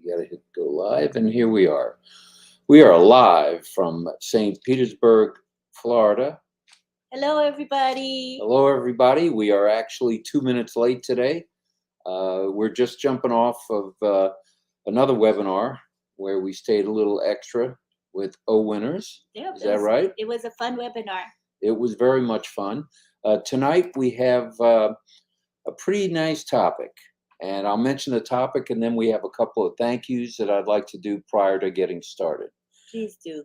You got to hit go live, and here we are. We are live from St. Petersburg, Florida. Hello, everybody. Hello, everybody. We are actually 2 minutes late today. We're just jumping off of another webinar where we stayed a little extra with winners. Yeah, Is that right? It was a fun webinar. It was very much fun. Tonight we have a pretty nice topic, and I'll mention the topic, and then we have a couple of thank yous that I'd like to do prior to getting started. Please do.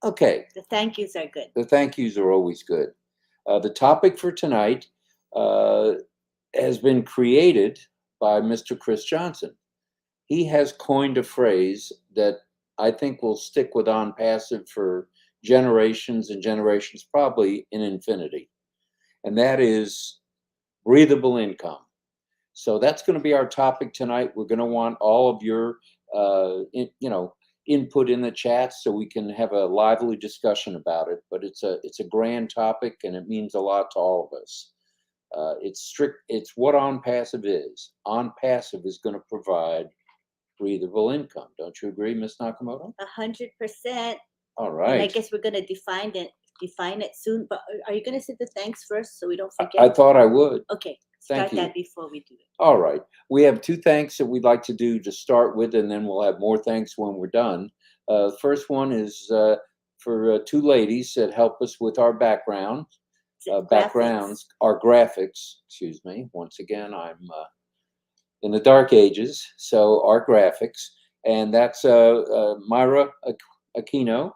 Okay. The thank yous are good. The thank yous are always good. The topic for tonight has been created by Mr. Chris Johnson. He has coined a phrase that I think will stick with On Passive for generations and generations, probably in infinity. And that is breathable income. So that's going to be our topic tonight. We're going to want all of your, input in the chat so we can have a lively discussion about it. But it's a grand topic, and it means a lot to all of us. It's what On Passive is. On Passive is going to provide breathable income. Don't you agree, Ms. Nakamoto? 100%. All right. And I guess we're going to define it soon. But are you going to say the thanks first so we don't forget? I thought I would. Okay. Thank Start you. that before we do it. All right. We have two thanks that we'd like to do to start with, and then we'll have more thanks when we're done. The first one is for two ladies that help us with our backgrounds, our graphics, excuse me. Once again, I'm in the dark ages, so our graphics, and that's Myra Aquino.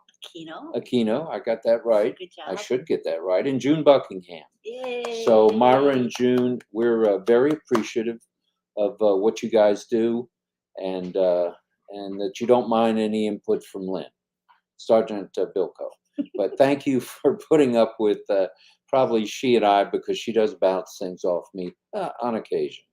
Aquino, I got that right. Good job. I should get that right. And June Buckingham. Yay. So Myra and June, we're very appreciative of what you guys do, and that you don't mind any input from Lynn, Sergeant Bilko. But thank you for putting up with probably she and I, because she does bounce things off me on occasion.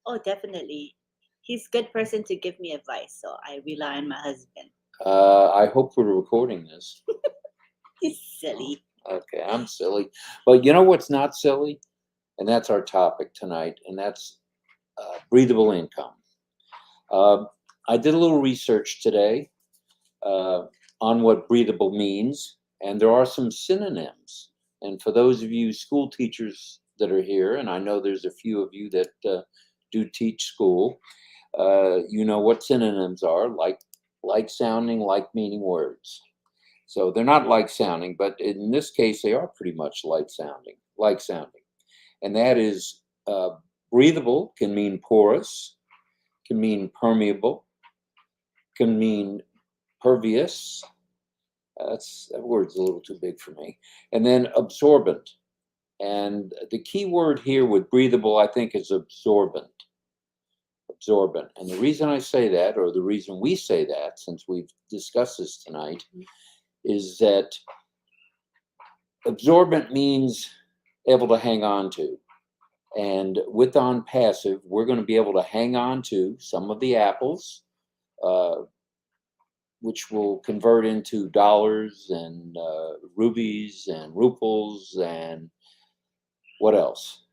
Oh, definitely. He's a good person to give me advice, so I rely on my husband. I hope we're recording this. He's silly. Okay, I'm silly. But you know what's not silly? And that's our topic tonight, and that's breathable income. I did a little research today on what breathable means, and there are some synonyms. And for those of you school teachers that are here, and I know there's a few of you that do teach school, you know what synonyms are, like sounding, like meaning words. So they're not like sounding, but in this case, they are pretty much like sounding. And that is breathable can mean porous, can mean permeable, can mean pervious. That word's a little too big for me. And then absorbent. And the key word here with breathable, I think, is absorbent. Absorbent. And the reason I say that, or the reason we say that, since we've discussed this tonight, is that absorbent means able to hang on to. And with On Passive, we're going to be able to hang on to some of the apples, which will convert into dollars and rubies and ruples and what else?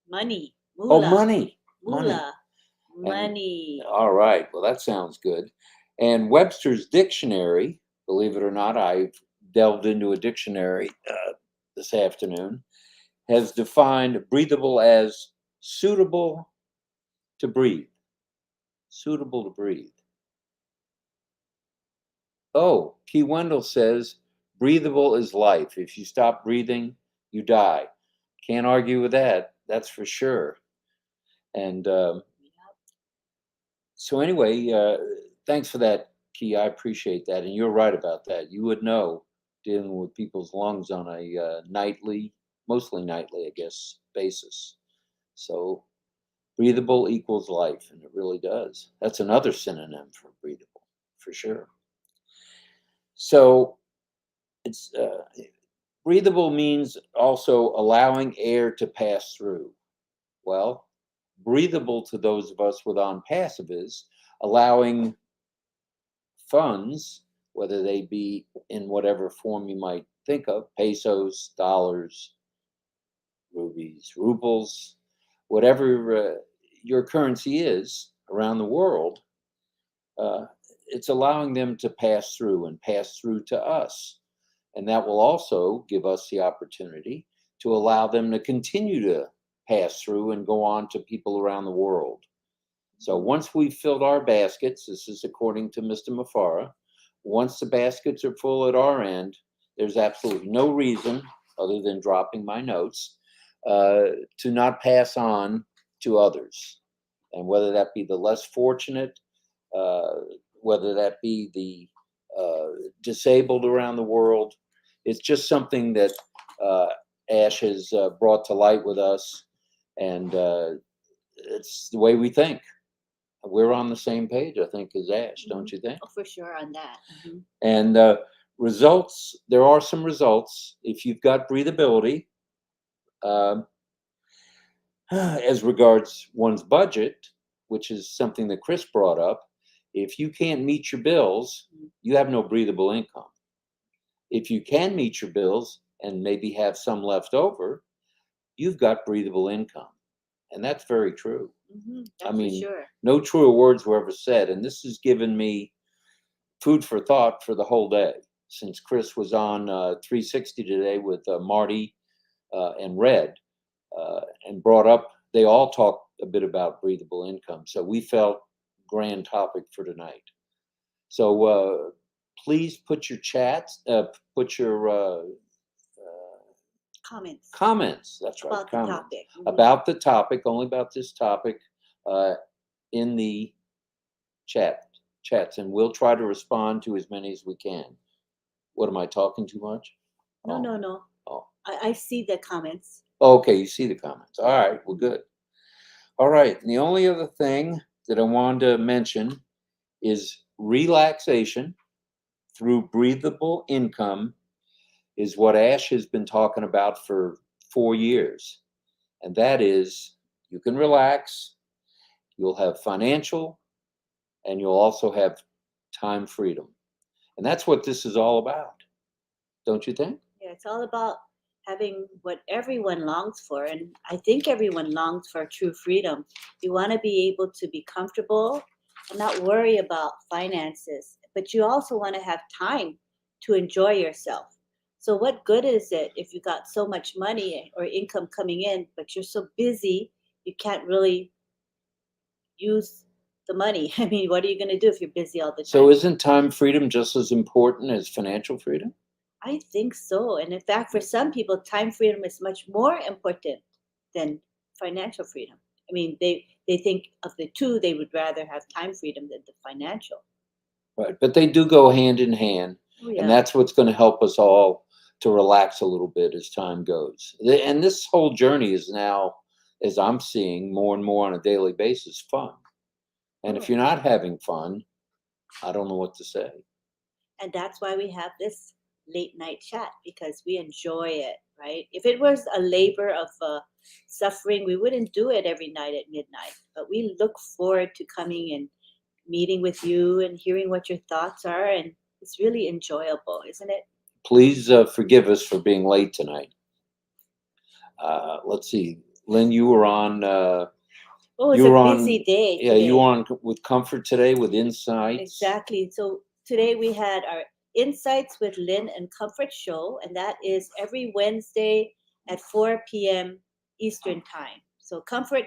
Money. Moolah. Oh, money. Money. All right. Well, that sounds good. And Webster's Dictionary, believe it or not, I've delved into a dictionary this afternoon, has defined breathable as suitable to breathe. Suitable to breathe. Oh, Key Wendell says breathable is life. If you stop breathing, you die. Can't argue with that. That's for sure. And so anyway, thanks for that, Key. I appreciate that. And you're right about that. You would know, dealing with people's lungs on a mostly nightly, I guess, basis. So breathable equals life, and it really does. That's another synonym for breathable, for sure. So it's breathable means also allowing air to pass through. Well, breathable to those of us with On Passive is allowing funds, whether they be in whatever form you might think of, pesos, dollars, rubies, rubles, whatever your currency is, around the world, it's allowing them to pass through and pass through to us. And that will also give us the opportunity to allow them to continue to pass through and go on to people around the world. So once we've filled our baskets, this is according to Mr. Mafara, once the baskets are full at our end, there's absolutely no reason, other than dropping my notes, to not pass on to others. And whether that be the less fortunate, whether that be the disabled around the world, it's just something that Ash has brought to light with us, and it's the way we think. We're on the same page, I think, as Ash, don't you think? Oh, for sure on that. And results, there are some results. If you've got breathability, as regards one's budget, which is something that Chris brought up, if you can't meet your bills, you have no breathable income. If you can meet your bills and maybe have some left over, you've got breathable income. And that's very true. That's I mean, for sure. no truer words were ever said. And this has given me food for thought for the whole day. Since Chris was on 360 today with Marty and Red and brought up, they all talked a bit about breathable income. So we felt grand topic for tonight. So please put your chats, put your Comments That's right. about the Comments topic. about the topic, only about this topic, in the chats, and we'll try to respond to as many as we can. What, am I talking too much? No. Oh. I see the comments. Okay, you see the comments. All right, well, good. All right, and the only other thing that I wanted to mention is relaxation through breathable income is what Ash has been talking about for 4 years. And that is, you can relax, you'll have financial, and you'll also have time freedom. And that's what this is all about. Don't you think? Yeah, it's all about having what everyone longs for. And I think everyone longs for true freedom. You want to be able to be comfortable and not worry about finances, but you also want to have time to enjoy yourself. So, what good is it if you got so much money or income coming in, but you're so busy you can't really use the money? I mean, what are you going to do if you're busy all the time? So isn't time freedom just as important as financial freedom? I think so. And in fact, for some people, time freedom is much more important than financial freedom. I mean, they think of the two, they would rather have time freedom than the financial. Right, but they do go hand in hand. Oh, yeah. And that's what's going to help us all to relax a little bit as time goes. And this whole journey is now, as I'm seeing more and more on a daily basis, fun. And if you're not having fun, I don't know what to say. And that's why we have this late night chat, because we enjoy it, right? If it was a labor of suffering, we wouldn't do it every night at midnight. But we look forward to coming and meeting with you and hearing what your thoughts are. And it's really enjoyable, isn't it? Please forgive us for being late tonight. Let's see. Lynn, you were on. Oh, it's you were a on, busy day. Yeah, today. you were on with Comfort today with Insights. Exactly. So today we had our Insights with Lynn and Comfort show, and that is every Wednesday at 4 p.m. Eastern time. So Comfort,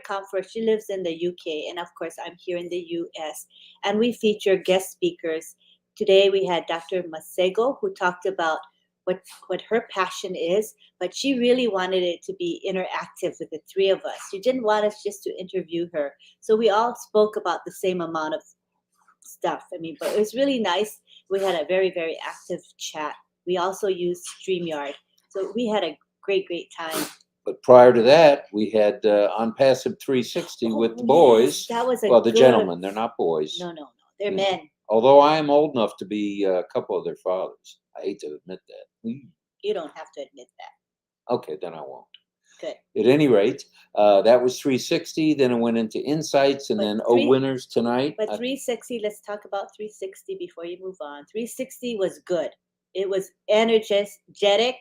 she lives in the UK, and of course I'm here in the US, and we feature guest speakers. Today we had Dr. Masego, who talked about what her passion is, but she really wanted it to be interactive with the three of us. She didn't want us just to interview her. So we all spoke about the same amount of stuff. I mean, but it was really nice. We had a very, very active chat. We also used StreamYard. So we had a great time. But prior to that, we had on Passive 360 with the boys. That was the gentlemen. They're not boys. No. They're men. Although I am old enough to be a couple of their fathers. I hate to admit that. You don't have to admit that. Okay, then I won't. Good. At any rate, that was 360. Then it went into Insights, and then winners tonight. But 360, let's talk about 360 before you move on. 360 was good. It was energetic,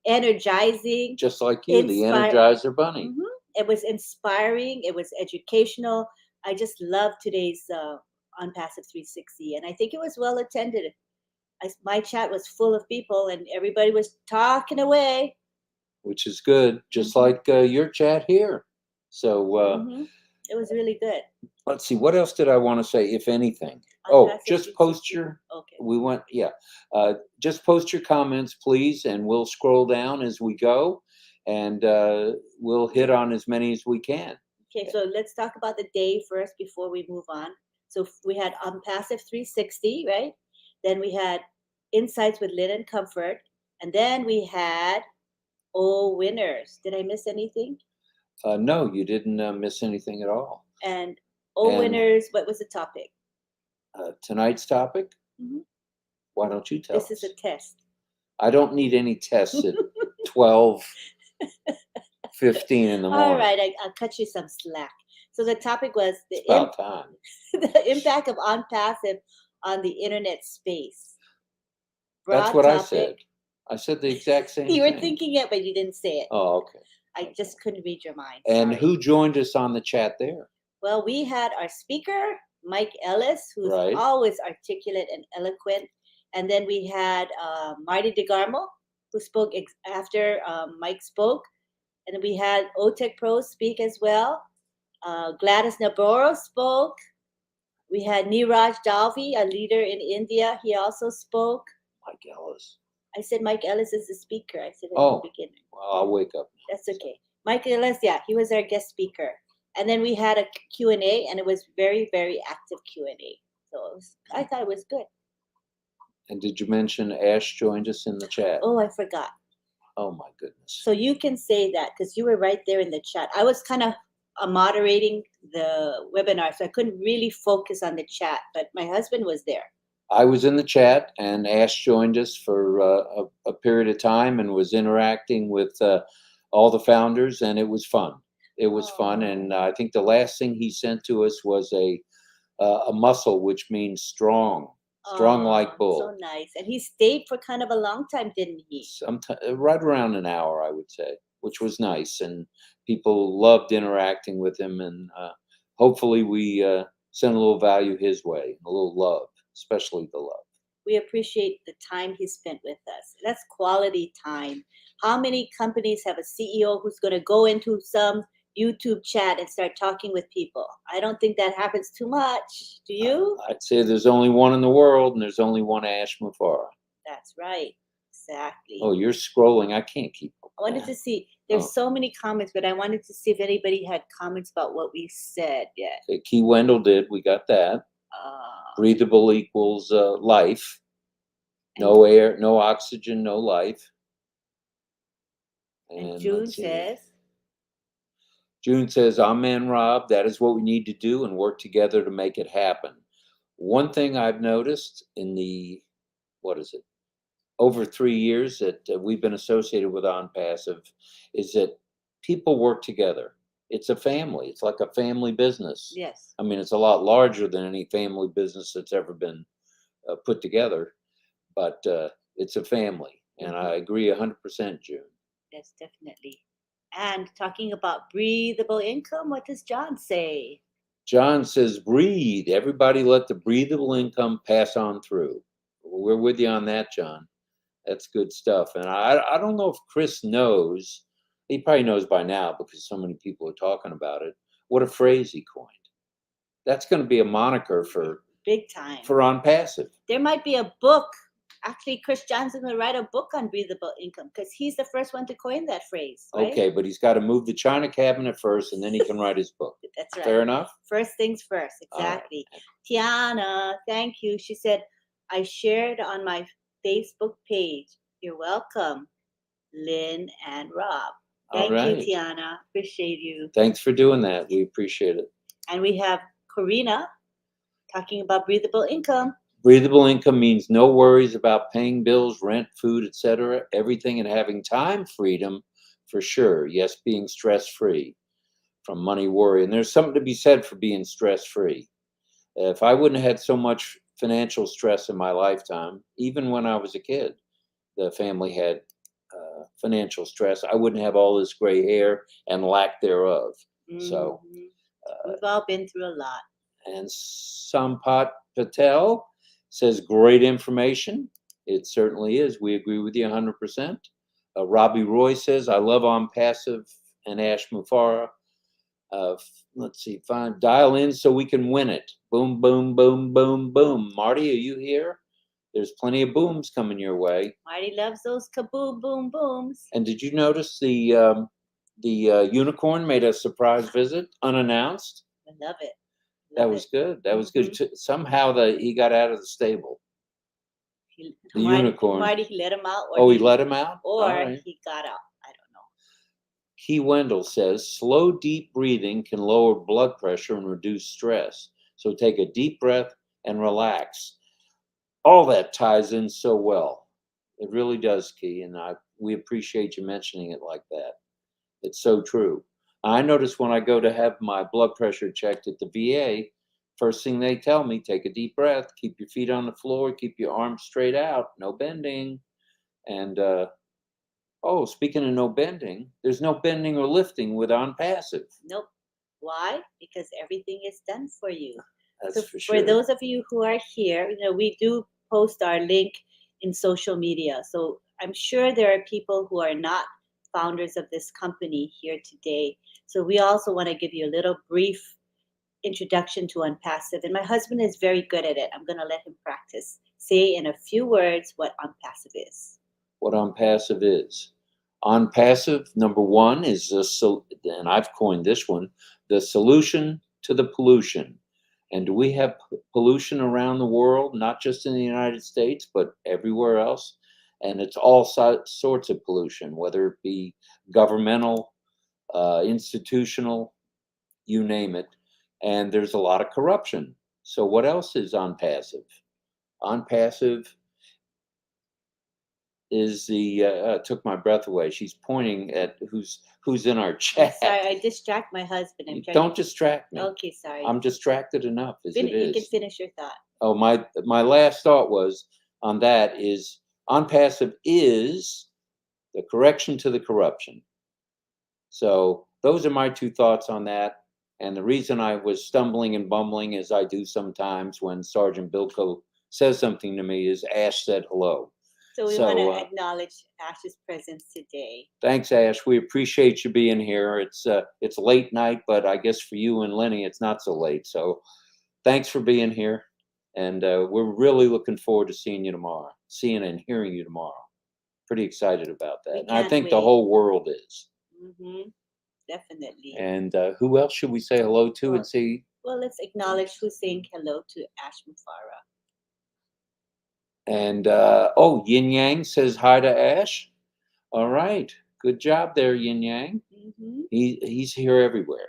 energizing. Just like you, the Energizer Bunny. It was inspiring. It was educational. I just love today's on Passive 360, and I think it was well attended. My chat was full of people, and everybody was talking away. which is good, just Mhm. like your chat here. So It was really good. let's see, what else did I want to say, if anything? On Oh, Passive just post 360. your. Okay. We went, yeah. Just post your comments, please, and we'll scroll down as we go, and we'll hit on as many as we can. Okay, so let's talk about the day first before we move on. So we had on Passive 360, right? Then we had Insights with Lynn and Comfort, and then we had winners. Did I miss anything? No, you didn't miss anything at all. And And- winners, what was the topic? Tonight's topic. Mhm. Why don't you tell This us? is a test. I don't need any tests at 12:15 in the morning. All right, I'll cut you some slack. So the topic was It's about time. the impact of on passive on the internet space. That's Broad what I topic. said. I said the exact same You were thing. thinking it, but you didn't say it. Oh, okay. I just couldn't read your mind. And Sorry. who joined us on the chat there? Well, we had our speaker, Mike Ellis, who's Right. always articulate and eloquent. And then we had Marty DeGarmo, who spoke after Mike spoke. And then we had OTEC Pro speak as well. Gladys Navarro spoke. We had Neeraj Dalvi, a leader in India. He also spoke. Mike Ellis. I said Mike Ellis is the speaker. I said at Oh. the beginning. Well, I'll wake up. That's okay. Mike Ellis, yeah, he was our guest speaker. And then we had a Q&A, and it was very, very active Q&A. So I thought it was good. And did you mention Ash joined us in the chat? Oh, I forgot. Oh, my goodness. So you can say that because you were right there in the chat. I was kind of moderating the webinar, so I couldn't really focus on the chat, but my husband was there. I was in the chat, and Ash joined us for a period of time and was interacting with all the founders, and it was fun. It was fun, and I think the last thing he sent to us was a muscle, which means strong like bull. So nice. And he stayed for kind of a long time, didn't he? Right around an hour, I would say, which was nice, and people loved interacting with him, and hopefully we sent a little value his way, a little love, especially the love. We appreciate the time he spent with us. That's quality time. How many companies have a CEO who's going to go into some YouTube chat and start talking with people? I don't think that happens too much. Do you? I'd say there's only one in the world, and there's only one Ash Mufareh. That's right. Exactly. Oh, you're scrolling. I can't keep up. I wanted to see. There's so many comments, but I wanted to see if anybody had comments about what we said yet. Okay, Key Wendell did. We got that. Breathable equals life. No air, no oxygen, no life. And June says, Amen, Rob. That is what we need to do and work together to make it happen. One thing I've noticed in the, over 3 years that we've been associated with On Passive is that people work together. It's a family. It's like a family business. yes. I mean, it's a lot larger than any family business that's ever been put together, but it's a family. And I agree 100%, June. Yes, definitely. And talking about breathable income, what does John say? John says, breathe. Everybody let the breathable income pass on through. We're with you on that, John. That's good stuff. And I don't know if Chris knows. He probably knows by now because so many people are talking about it. What a phrase he coined. That's going to be a moniker for big time for On Passive. There might be a book. Actually, Chris Johnson's going to write a book on breathable income because he's the first one to coin that phrase. Right? Okay, but he's got to move the china cabinet first, and then he can write his book. That's right. Fair enough? First things first. Exactly. Right. Tiana, thank you. She said, I shared on my Facebook page. You're welcome, Lynn and Rob. Thank you, Tiana. Appreciate you. Thanks for doing that. We appreciate it. And we have Karina talking about breathable income. Breathable income means no worries about paying bills, rent, food, etc. Everything, and having time freedom for sure. Yes, being stress-free from money worry. And there's something to be said for being stress-free. If I wouldn't have had so much financial stress in my lifetime, even when I was a kid, the family had financial stress, I wouldn't have all this gray hair and lack thereof. So We've all been through a lot. And Sampat Patel says, great information. It certainly is. We agree with you 100%. Robbie Roy says, I love On Passive and Ash Mufara. Let's see, fine. Dial in so we can win it. Boom, boom, boom, boom, boom. Marty, are you here? There's plenty of booms coming your way. Marty loves those kaboom boom booms. And did you notice the unicorn made a surprise visit unannounced? I love it. That was good. That was good. Somehow he got out of the stable. The unicorn. Marty let him out. Or he let him out? Or he got out. I don't know. Key Wendell says, slow, deep breathing can lower blood pressure and reduce stress. So take a deep breath and relax. All that ties in so well. It really does, Key, and we appreciate you mentioning it like that. It's so true. I notice when I go to have my blood pressure checked at the VA, first thing they tell me, take a deep breath, keep your feet on the floor, keep your arms straight out, no bending. And, speaking of no bending, there's no bending or lifting with On Passive. Nope. Why? Because everything is done for you. That's for sure. For those of you who are here, we do post our link in social media. So I'm sure there are people who are not founders of this company here today. So we also want to give you a little brief introduction to OnPassive. And my husband is very good at it. I'm going to let him practice. Say in a few words what OnPassive is. What OnPassive is. OnPassive, number one, is and I've coined this one, the solution to the pollution. And do we have pollution around the world, not just in the United States, but everywhere else? And it's all sorts of pollution, whether it be governmental, institutional, you name it. And there's a lot of corruption. So what else is OnPassive? OnPassive is took my breath away. She's pointing at who's in our chat. Sorry, I distract my husband. Don't distract me. Okay, sorry. I'm distracted enough as it is. You can finish your thought. Oh, my last thought was on that is OnPassive is the correction to the corruption. So those are my two thoughts on that. And the reason I was stumbling and bumbling, as I do sometimes when Sergeant Bilko says something to me, is Ash said hello. So we want to acknowledge Ash's presence today. Thanks, Ash. We appreciate you being here. It's late night, but I guess for you and Lenny, it's not so late. So thanks for being here. And we're really looking forward to seeing and hearing you tomorrow. Pretty excited about that. And I think the whole world is. Mm-hmm. Definitely. And who else should we say hello to and see? Well, let's acknowledge who's saying hello to Ash Mufara. And Yin Yang says hi to Ash. All right, good job there, Yin Yang. Mm-hmm. He's here everywhere.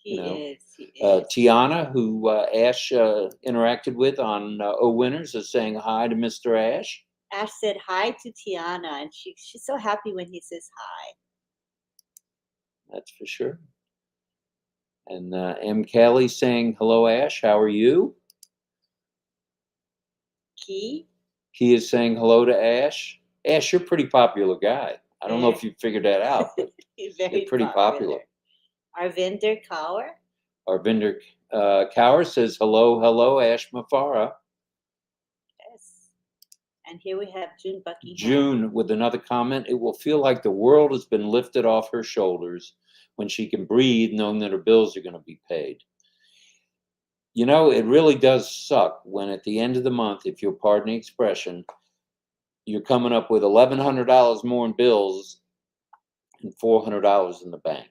He is. Tiana, who Ash interacted with on Winners, is saying hi to Mr. Ash. Ash said hi to Tiana, and she's so happy when he says hi. That's for sure. And M. Kelly saying hello, Ash. How are you? Key is saying hello to Ash. Ash, you're a pretty popular guy. I don't know if you figured that out, but you're pretty popular. Arvinder Kaur. Arvinder Kaur says hello, Ash Mufara. Yes. And here we have June Buckingham. June with another comment. It will feel like the world has been lifted off her shoulders when she can breathe, knowing that her bills are going to be paid. It really does suck when at the end of the month, if you'll pardon the expression, you're coming up with $1,100 more in bills and $400 in the bank.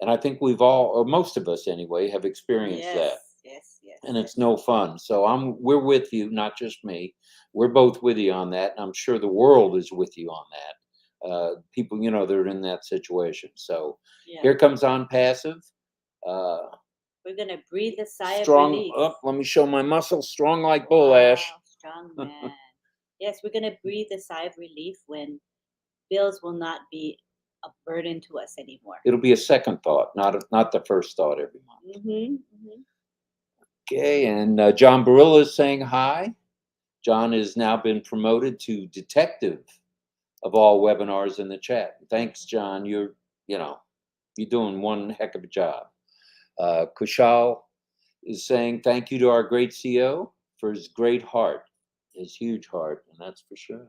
And I think we've all, or most of us anyway, have experienced that. Yes. And it's no fun. So we're with you, not just me. We're both with you on that. And I'm sure the world is with you on that. People, that are in that situation. So here comes OnPassive. We're going to breathe a sigh of relief. Let me show my muscles. Strong like bull, Ash. Strong man. Yes, we're going to breathe a sigh of relief when bills will not be a burden to us anymore. It'll be a second thought, not the first thought every month. Mm-hmm. Mm-hmm. Okay, and John Barilla is saying hi. John has now been promoted to detective of all webinars in the chat. Thanks, John. You're doing one heck of a job. Kushal is saying thank you to our great CEO for his great heart, his huge heart, and that's for sure.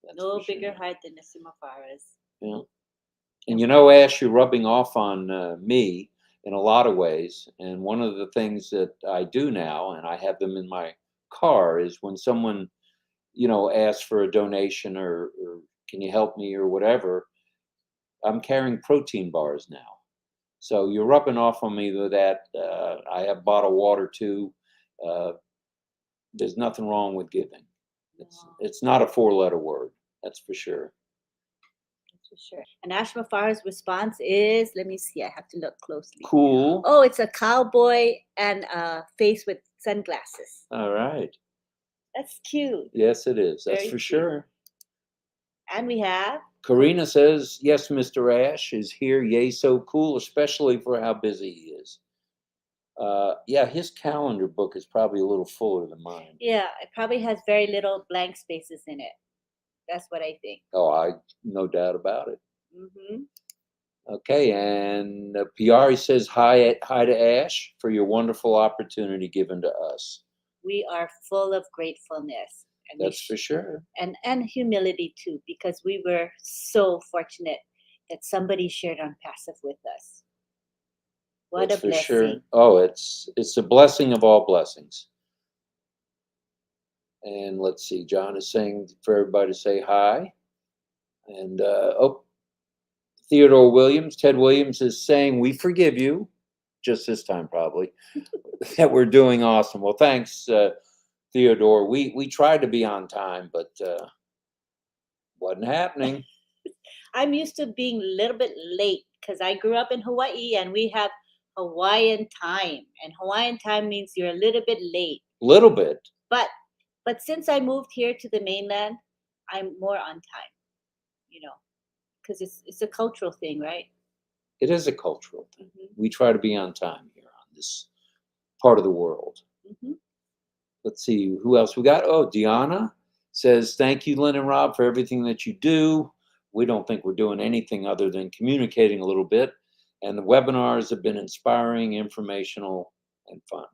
That's No for sure. bigger heart than the Simafara's. Yeah. And you know, Ash, you're rubbing off on me in a lot of ways. And one of the things that I do now, and I have them in my car, is when someone, asks for a donation or can you help me or whatever, I'm carrying protein bars now. So you're rubbing off on me with that. I have bottled water too. Uh, there's nothing wrong with giving. It's not a 4-letter word. That's for sure. For sure. And Ashma Farah's response is, let me see, I have to look closely. Cool. Oh, it's a cowboy and a face with sunglasses. All right. That's cute. Yes, it is. That's Very for cute. sure. And we have Karina says, yes, Mr. Ash is here. Yay, so cool, especially for how busy he is. Yeah, his calendar book is probably a little fuller than mine. Yeah, it probably has very little blank spaces in it. That's what I think. Oh, no doubt about it. Mm-hmm. Okay, and Piari says hi to Ash for your wonderful opportunity given to us. We are full of gratefulness. And that's for sure. And humility too, because we were so fortunate that somebody shared on Passive with us. What that's a blessing. For sure. Oh, it's a blessing of all blessings. And let's see, John is saying for everybody to say hi. And Theodore Williams, Ted Williams is saying we forgive you, just this time probably, that we're doing awesome. Well, thanks, Theodore. We tried to be on time, but wasn't happening. I'm used to being a little bit late because I grew up in Hawaii and we have Hawaiian time. And Hawaiian time means you're a little bit late. Little bit. But since I moved here to the mainland, I'm more on time, because it's a cultural thing, right? It is a cultural thing. Mm-hmm. We try to be on time here on this part of the world. Mm-hmm. Let's see, who else we got? Oh, Deanna says, thank you, Lynn and Rob, for everything that you do. We don't think we're doing anything other than communicating a little bit. And the webinars have been inspiring, informational, and fun.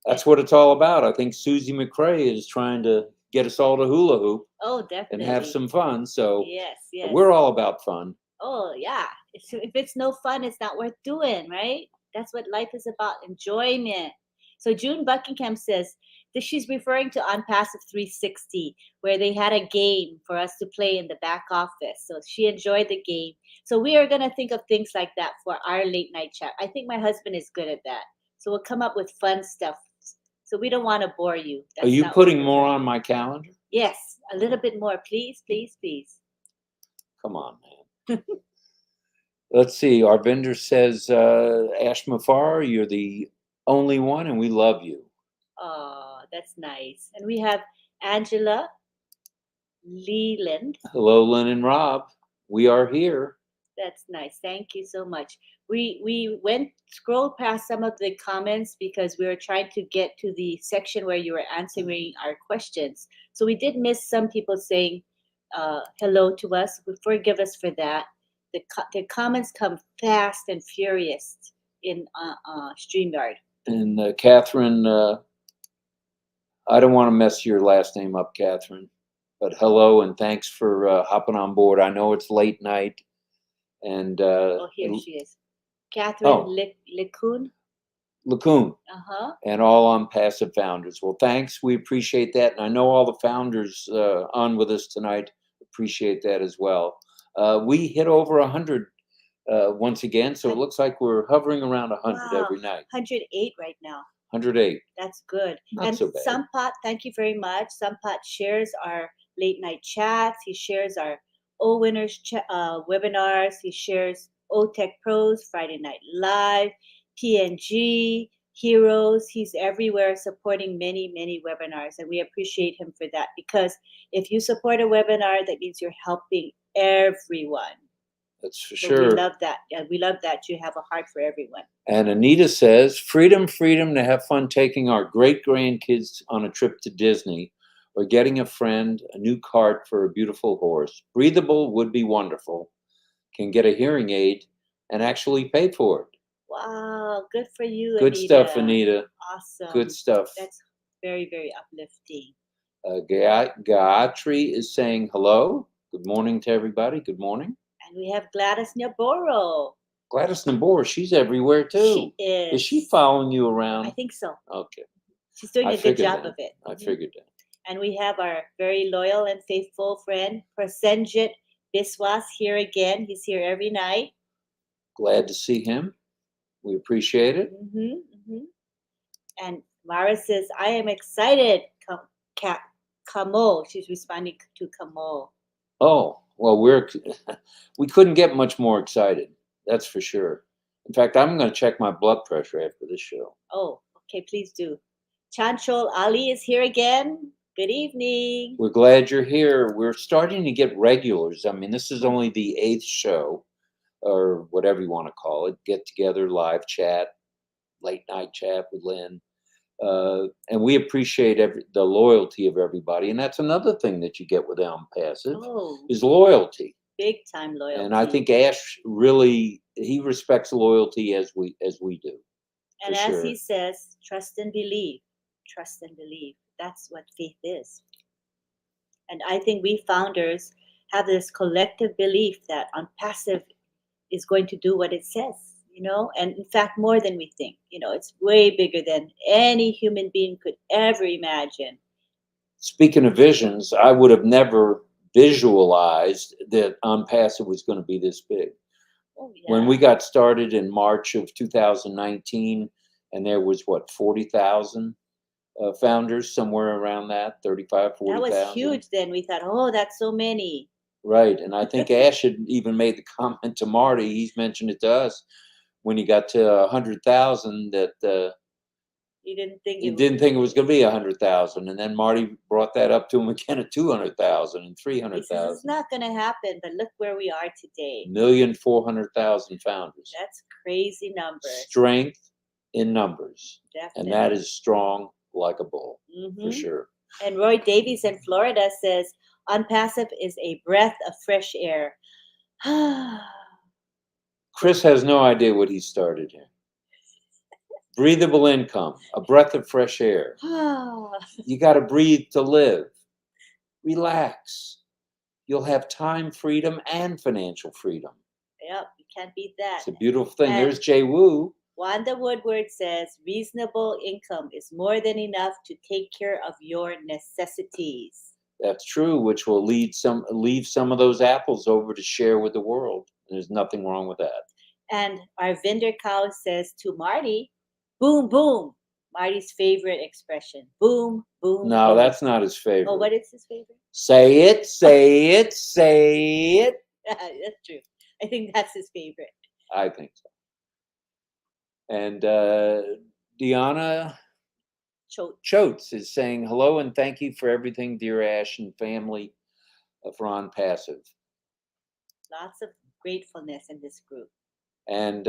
That's what it's all about. I think Susie McCrae is trying to get us all to hula hoop. Oh, definitely. And have some fun. So yes. we're all about fun. Oh, yeah. If it's no fun, it's not worth doing, right? That's what life is about, enjoyment. So June Buckingham says that she's referring to On Passive 360, where they had a game for us to play in the back office. So she enjoyed the game. So we are going to think of things like that for our late night chat. I think my husband is good at that. So we'll come up with fun stuff. So we don't want to bore you. Are you putting more on my calendar? Yes, a little bit more. Please, please, please. Come on, man. Let's see. Our vendor says, Ash Mafar, you're the only one, and we love you. Oh, that's nice. And we have Angela Leland. Hello, Lynn and Rob. We are here. That's nice. Thank you so much. We scrolled past some of the comments because we were trying to get to the section where you were answering our questions. So we did miss some people saying hello to us. Forgive us for that. The comments come fast and furious in StreamYard. And Catherine, I don't want to mess your last name up, Catherine, but hello and thanks for hopping on board. I know it's late night. And here she is. Catherine LeCun. LeCun. Uh-huh. And all on Passive Founders. Well, thanks. We appreciate that. And I know all the founders on with us tonight appreciate that as well. We hit over 100 once again, so it looks like we're hovering around 100 every night. 108 right now. 108. That's good. Not so bad. Sampath, thank you very much. Sampath shares our late night chats. He shares our O-Winners webinars. He shares O-Tech Pros, Friday Night Live, PNG, Heroes. He's everywhere supporting many, many webinars. And we appreciate him for that, because if you support a webinar, that means you're helping everyone. That's for So sure. we love that. Yeah, we love that you have a heart for everyone. And Anita says, freedom to have fun taking our great-grandkids on a trip to Disney, or getting a friend a new cart for a beautiful horse. Breathable would be wonderful. Can get a hearing aid and actually pay for it. Wow, good for you, Good Anita. stuff, Anita. Awesome. Good stuff. That's very, very uplifting. Gayatri is saying hello. Good morning to everybody. Good morning. And we have Gladys Naboro. Gladys Nabor, she's everywhere too. She is. Is she following you around? I think so. Okay. She's doing I a good figured job that. of it. I Mhm. figured that. And we have our very loyal and faithful friend, Prasenjit Biswas, here again. He's here every night. Glad to see him. We appreciate it. And Mara says, I am excited. Kamo. She's responding to Kamo. Oh, well, we couldn't get much more excited. That's for sure. In fact, I'm going to check my blood pressure after this show. Oh, okay, please do. Chanchol Ali is here again. Good evening. We're glad you're here. We're starting to get regulars. I mean, this is only the 8th show, or whatever you want to call it. Get together, live chat, late night chat with Lynn. And we appreciate the loyalty of everybody. And that's another thing that you get with Elm Passive is loyalty. Big time loyalty. And I think Ash really, he respects loyalty as we do. And as he says, trust and believe. Trust and believe. That's what faith is. And I think we founders have this collective belief that On Passive is going to do what it says, and in fact, more than we think. It's way bigger than any human being could ever imagine. Speaking of visions, I would have never visualized that On Passive was going to be this big. Oh, yeah. When we got started in March of 2019, and there was 40,000 founders, somewhere around that, 35, 40,000. That was huge then. We thought, oh, that's so many. Right. And I think Ash had even made the comment to Marty, he's mentioned it to us, when he got to 100,000 that he didn't think it was going to be 100,000. And then Marty brought that up to him again at 200,000 and 300,000. It's not going to happen, but look where we are today. 1,400,000 founders. That's crazy numbers. Strength in numbers. Definitely. And that is strong like a bull, for sure. And Roy Davies in Florida says, On Passive is a breath of fresh air. Chris has no idea what he started here. Breathable income, a breath of fresh air. You got to breathe to live. Relax. You'll have time freedom and financial freedom. Yep, you can't beat that. It's a beautiful thing. And there's Jay Wu. Wanda Woodward says, reasonable income is more than enough to take care of your necessities. That's true, which will leave some of those apples over to share with the world. And there's nothing wrong with that. And our vendor cow says to Marty, boom, boom. Marty's favorite expression. Boom, boom. No, boom. That's not his favorite. Oh, what is his favorite? Say it, say it, say it. That's true. I think that's his favorite. I think so. And Deanna Choates is saying hello and thank you for everything, dear Ash and family for On Passive. Lots of gratefulness in this group. And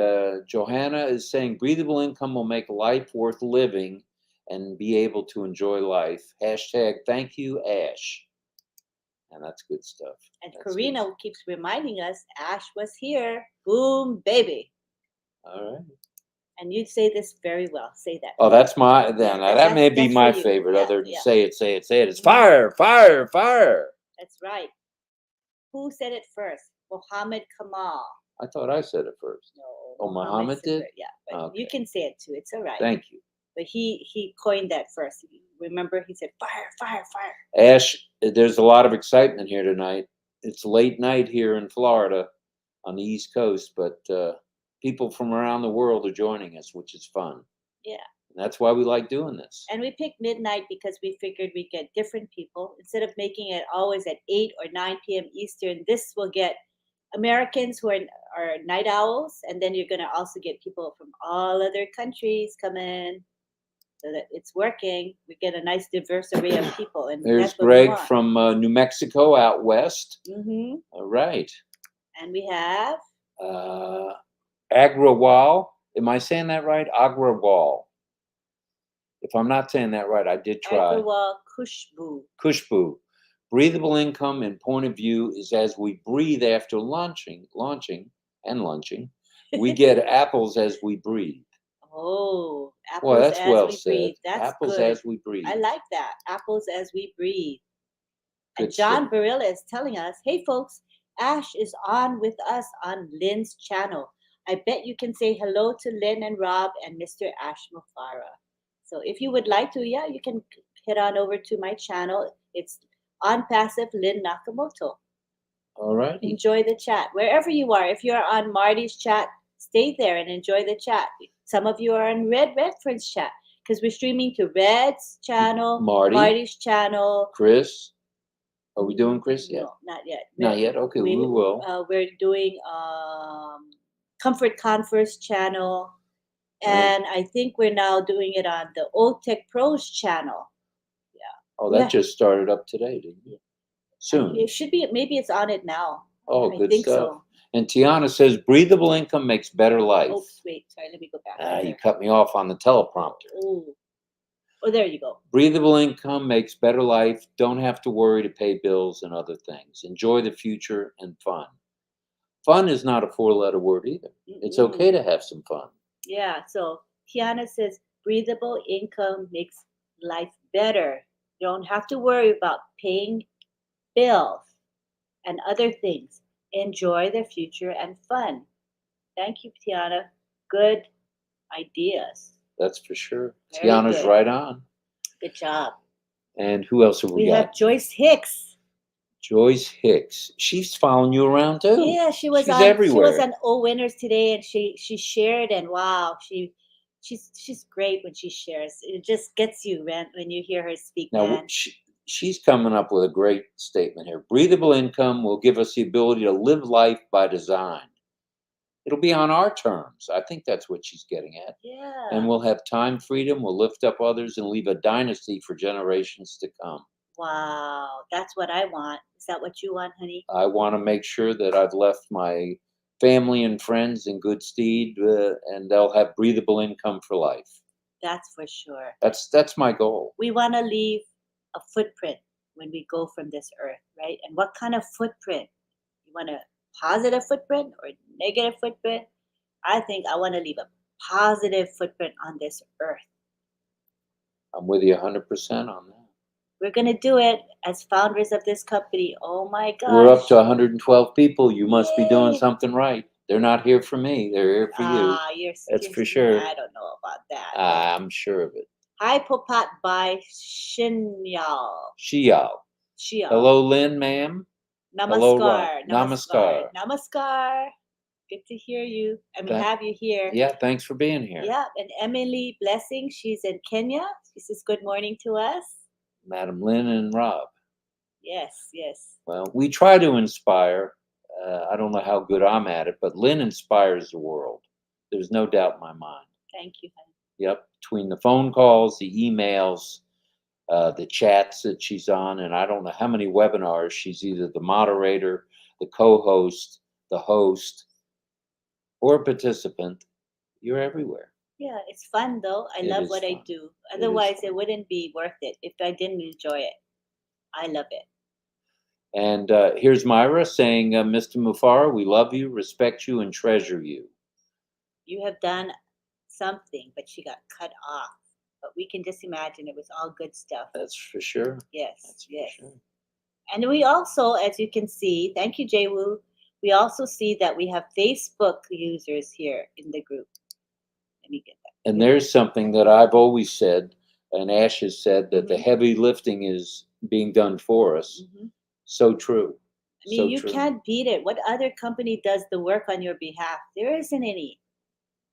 Johanna is saying breathable income will make life worth living and be able to enjoy life. Hashtag thank you, Ash. And that's good stuff. And Karina keeps reminding us Ash was here. Boom, baby. All right. And you say this very well. Say that. Oh, that's that may be my favorite. Other than say it. It's fire, fire, fire. That's right. Who said it first? Mohammed Kamal. I thought I said it first. No. Oh, Muhammad did? Yeah, but you can say it too. It's all right. Thank you. But he coined that first. Remember, he said fire, fire, fire. Ash, there's a lot of excitement here tonight. It's late night here in Florida on the East Coast, but people from around the world are joining us, which is fun. Yeah. And that's why we like doing this. And we picked midnight because we figured we'd get different people. Instead of making it always at 8 or 9 p.m. Eastern, this will get Americans who are night owls, and then you're going to also get people from all other countries come in, so that it's working. We get a nice diverse array of people. And there's Greg from New Mexico out west. Mm-hmm. All right. And we have Agrawal. Am I saying that right? Agrawal. If I'm not saying that right, I did try. Agrawal Kushbu. Kushbu. Breathable income and point of view is as we breathe after launching, We get apples as we breathe. Oh, Well, apples that's as well we said. breathe. That's Apples good. as we breathe. I like that. Apples as we breathe. And Good John stuff. Barilla is telling us, hey folks, Ash is on with us on Lynn's channel. I bet you can say hello to Lynn and Rob and Mr. Ash Mufara. So if you would like to, yeah, you can head on over to my channel. It's on passive Lynn Nakamoto. All right. Enjoy the chat wherever you are. If you're on Marty's chat, stay there and enjoy the chat. Some of you are on Red Reference chat because we're streaming to Red's channel, Marty's channel. Chris, are we doing Chris yet? No, not yet. Not yet. Okay, we will. We're doing Comfort Converse channel, and I think we're now doing it on the Old Tech Pros channel. Oh, that just started up today, didn't it? Soon. It should be. Maybe it's on it now. Oh, I good think stuff. so. And Tiana says, breathable income makes better life. Oops, wait. Sorry, let me go back. You cut me off on the teleprompter. Ooh. Oh, there you go. Breathable income makes better life. Don't have to worry to pay bills and other things. Enjoy the future and fun. Fun is not a four-letter word either. It's okay to have some fun. Yeah. So Tiana says, breathable income makes life better. You don't have to worry about paying bills and other things. Enjoy the future and fun. Thank you, Tiana. Good ideas. That's for sure. Very Tiana's good. right on. Good job. And who else have we got? We have Joyce Hicks. Joyce Hicks. She's following you around too. Yeah, she's everywhere. She was on O Winners today, and she shared, and wow, she's great when she shares. It just gets you when you hear her speak. Now man. she's coming up with a great statement here. Breathable income will give us the ability to live life by design. It'll be on our terms. I think that's what she's getting at. Yeah. And we'll have time freedom. We'll lift up others and leave a dynasty for generations to come. Wow, that's what I want. Is that what you want, honey? I want to make sure that I've left my family and friends in good stead, and they'll have breathable income for life. That's for sure. That's my goal. We want to leave a footprint when we go from this earth, right? And what kind of footprint? You want a positive footprint or negative footprint? I think I want to leave a positive footprint on this earth. I'm with you 100% on that. We're going to do it as founders of this company. Oh my gosh. We're up to 112 people. You must be doing Yay. something right. They're not here for me. They're here for you. That's for sure. I don't know about that. I'm sure of it. Hi, Popat by Shinyal. Shial. Hello, Lynn, ma'am. Namaskar. Hello, Rob. Namaskar. Namaskar. Good to hear you. Have you here. Yeah, thanks for being here. Yeah, and Emily Blessing, she's in Kenya. She says good morning to us. Madam Lynn and Rob. Yes, yes. Well, we try to inspire. I don't know how good I'm at it, but Lynn inspires the world. There's no doubt in my mind. Thank you, honey. Yep. Between the phone calls, the emails, the chats that she's on, and I don't know how many webinars. She's either the moderator, the co-host, the host, or a participant. You're everywhere. Yeah, it's fun though. I love what I do. Otherwise, it wouldn't be worth it if I didn't enjoy it. I love it. And here's Myra saying, Mr. Mufara, we love you, respect you, and treasure you. You have done something, but she got cut off. But we can just imagine it was all good stuff. That's for sure. Yes, yes. Sure. And we also, as you can see, thank you, Jay-Woo, we also see that we have Facebook users here in the group. Let me get that. And there's something that I've always said, and Ash has said, that the heavy lifting is being done for us. So true. I mean, you can't beat it. What other company does the work on your behalf? There isn't any,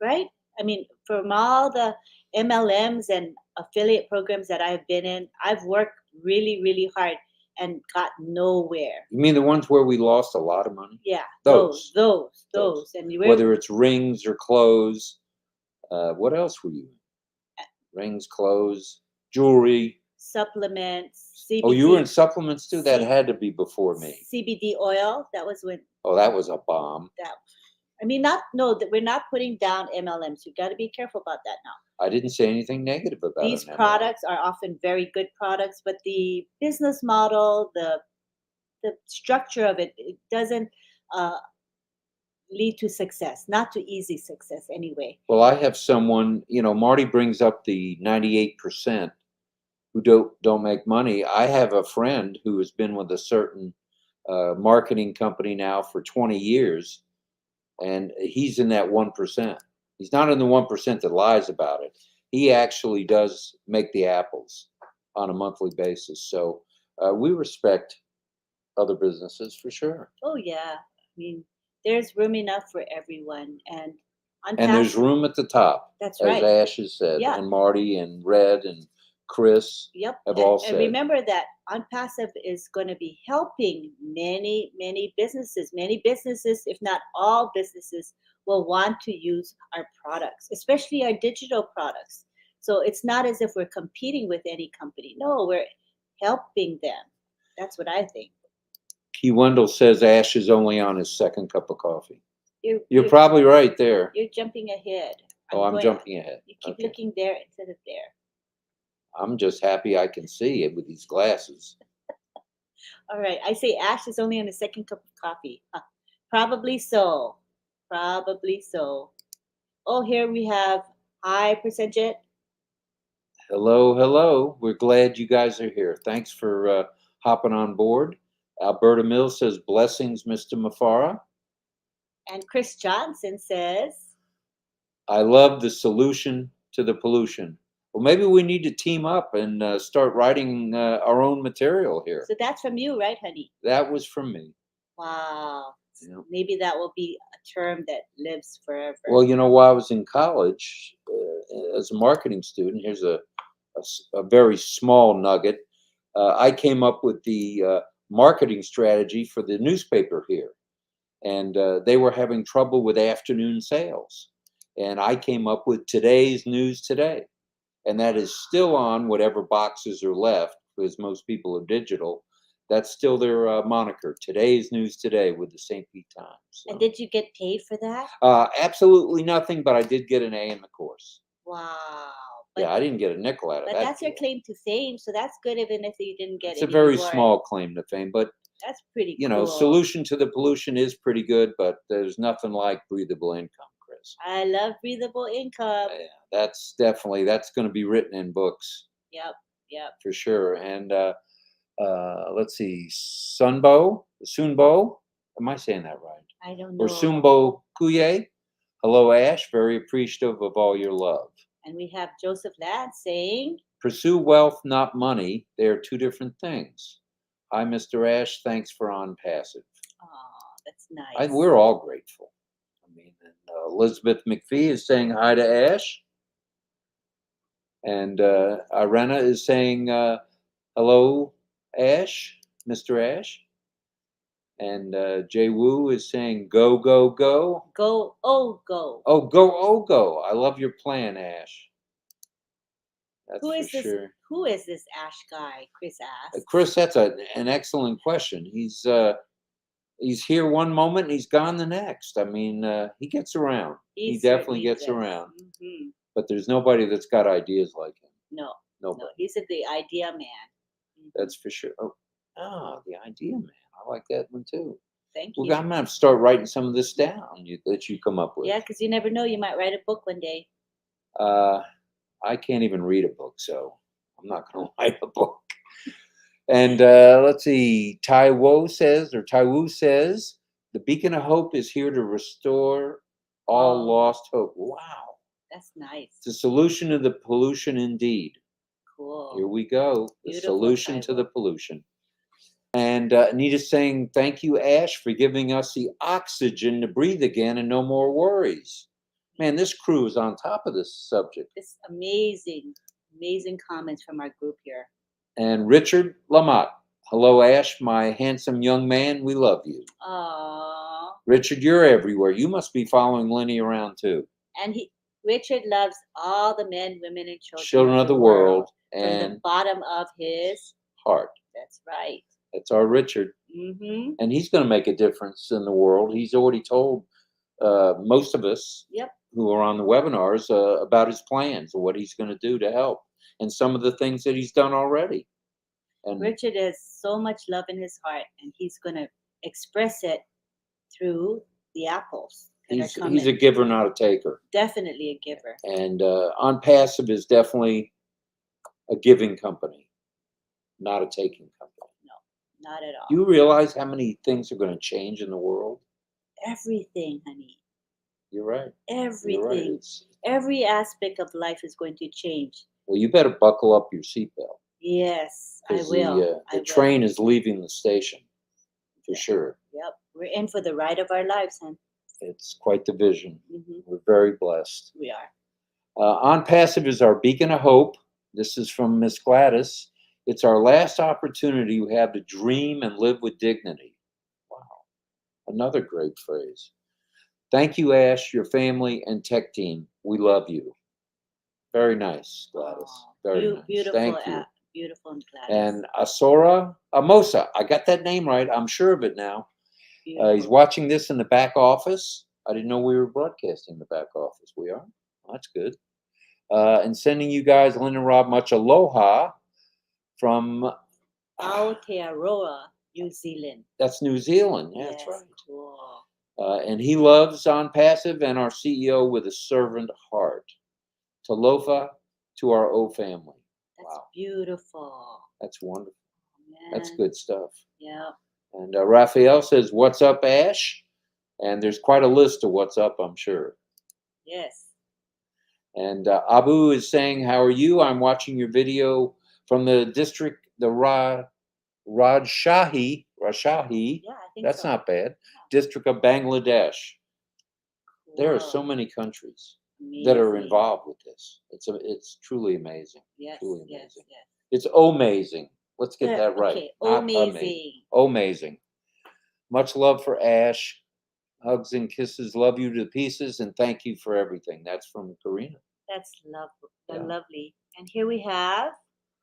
right? I mean, from all the MLMs and affiliate programs that I've been in, I've worked really, really hard and got nowhere. You mean the ones where we lost a lot of money? Yeah, those. And whether it's rings or clothes, what else were you? Rings, clothes, jewelry, supplements. CBD. Oh, you were in supplements too? That had to be before me. CBD oil. That was when. Oh, that was a bomb. We're not putting down MLMs. You've got to be careful about that now. I didn't say anything negative about these products are often very good products, but the business model, the structure of it doesn't lead to success, not to easy success anyway. Well, I have someone, Marty brings up the 98% who don't make money. I have a friend who has been with a certain marketing company now for 20 years, and he's in that 1%. He's not in the 1% that lies about it. He actually does make the apples on a monthly basis. So we respect other businesses for sure. Oh yeah, I mean, there's room enough for everyone, and on And there's room at the top, That's as right. Ash has said, Yeah. and Marty and Red and Chris Yep. have all And said. remember that Unpassive is going to be helping many, many businesses. Many businesses, if not all businesses, will want to use our products, especially our digital products. So it's not as if we're competing with any company. No, we're helping them. That's what I think. Key Wendell says Ash is only on his second cup of coffee. You're, You're probably right there. you're jumping ahead. Oh, I'm going- jumping ahead. You keep Okay. looking there instead of there. I'm just happy I can see it with these glasses. All right. I say Ash is only on the second cup of coffee. Huh. Probably so. Probably so. Oh, here we have hi Percentage. Hello, hello. We're glad you guys are here. Thanks for hopping on board. Alberta Mills says, blessings, Mr. Mafara. And Chris Johnson says, I love the solution to the pollution. Well, maybe we need to team up and start writing our own material here. so that's from you, right, honey? That was from me. Wow. Yeah. Maybe that will be a term that lives forever. Well, while I was in college as a marketing student, here's a very small nugget. I came up with the marketing strategy for the newspaper here, and they were having trouble with afternoon sales. And I came up with Today's News Today, and that is still on whatever boxes are left, because most people are digital. That's still their moniker, Today's News Today, with the St. Pete Times. So. And did you get paid for that? Absolutely nothing, but I did get an A in the course. Wow. Yeah, I didn't get a nickel out of that. But that's your deal. claim to fame, so that's good even if you didn't get It's a any very reward. small claim to fame, but That's pretty cool. solution to the pollution is pretty good, but there's nothing like breathable income, Chris. I love breathable income. Yeah, that's going to be written in books. Yep. For sure. And let's see, Sunbo. Am I saying that right? I don't know. Or Sumbo Kuye. Hello, Ash. Very appreciative of all your love. And we have Joseph Ladd saying, Pursue wealth, not money. They are two different things. Hi, Mr. Ash. Thanks for on passive. oh, that's nice. We're all grateful. I mean, and, Elizabeth McPhee is saying hi to Ash. And Irena is saying hello, Ash, Mr. Ash. And Jay Wu is saying go, go, go. Go, oh, go. Oh, go, oh, go. I love your plan, Ash. That's Who is for this? sure. Who is this Ash guy? Chris asked. Chris, that's an excellent question. He's here one moment and he's gone the next. I mean, he gets around. He definitely gets around. Mm-hmm. But there's nobody that's got ideas like him. No, Nobody. no, he's the idea man. Mm-hmm. That's for sure. Oh, the idea man. I like that one too. Thank Well, you. I'm gonna have to start writing some of this down that you come up with. Yeah, because you never know. You might write a book one day. I can't even read a book, so I'm not going to write a book. And let's see. Taiwo says, the beacon of hope is here to restore all lost hope. Wow. That's nice. It's a solution to the pollution indeed. Cool. Here we go. The Beautiful, solution Taiwo. to the pollution. And Anita's saying, thank you, Ash, for giving us the oxygen to breathe again and no more worries. Man, this crew is on top of this subject. It's amazing comments from our group here. And Richard Lamotte. Hello, Ash, my handsome young man. We love you. Aww. Richard, you're everywhere. You must be following Lenny around too. And Richard loves all the men, women, and children. Children of the world. From And the bottom of his heart. That's right. That's our Richard. Mm-hmm. And he's going to make a difference in the world. He's already told most of us who are on the webinars about his plans and what he's going to do to help and some of the things that he's done already. And Richard has so much love in his heart, and he's going to express it through the apples that are He's coming. a giver, not a taker. Definitely a giver. And On Passive is definitely a giving company, not a taking company. No, not at all. You realize how many things are going to change in the world? Everything, honey. You're right. Everything. You're right. Every aspect of life is going to change. Well, you better buckle up your seatbelt. Yes, I Because will. the train is leaving the station, for sure. Yep, we're in for the ride of our lives, hon. It's quite the vision. Mm-hmm. We're very blessed. We are. On Passive is our beacon of hope. This is from Miss Gladys. It's our last opportunity we have to dream and live with dignity. Wow. Another great phrase. Thank you, Ash, your family, and tech team. We love you. Very nice, Gladys. Oh, Very nice. Beautiful, Thank you. beautiful, and Gladys. And Amosa, I got that name right. I'm sure of it now. He's watching this in the back office. I didn't know we were broadcasting the back office. We are. Well, that's good. And sending you guys, Lynn and Rob, much aloha from Aotearoa, New Zealand. That's New Zealand. Yeah, Yes, that's right. cool. And he loves On Passive and our CEO with a servant heart. Talofa to our O family. That's Wow. beautiful. That's wonderful. Man. That's good stuff. Yeah. And Raphael says, "What's up, Ash?" And there's quite a list of what's up, I'm sure. Yes. And Abu is saying, "How are you? I'm watching your video from the district, the Rajshahi. Yeah, I think That's so. not bad. District of Bangladesh. Cool. There are so many countries that are Amazing. involved with this. It's truly amazing. Yes, Truly yes, amazing. yes. It's amazing. Let's get that right. Okay, Not amazing. amazing. Much love for Ash. Hugs and kisses. Love you to pieces, and thank you for everything." That's from Karina. That's lovely. Yeah. Lovely. And here we have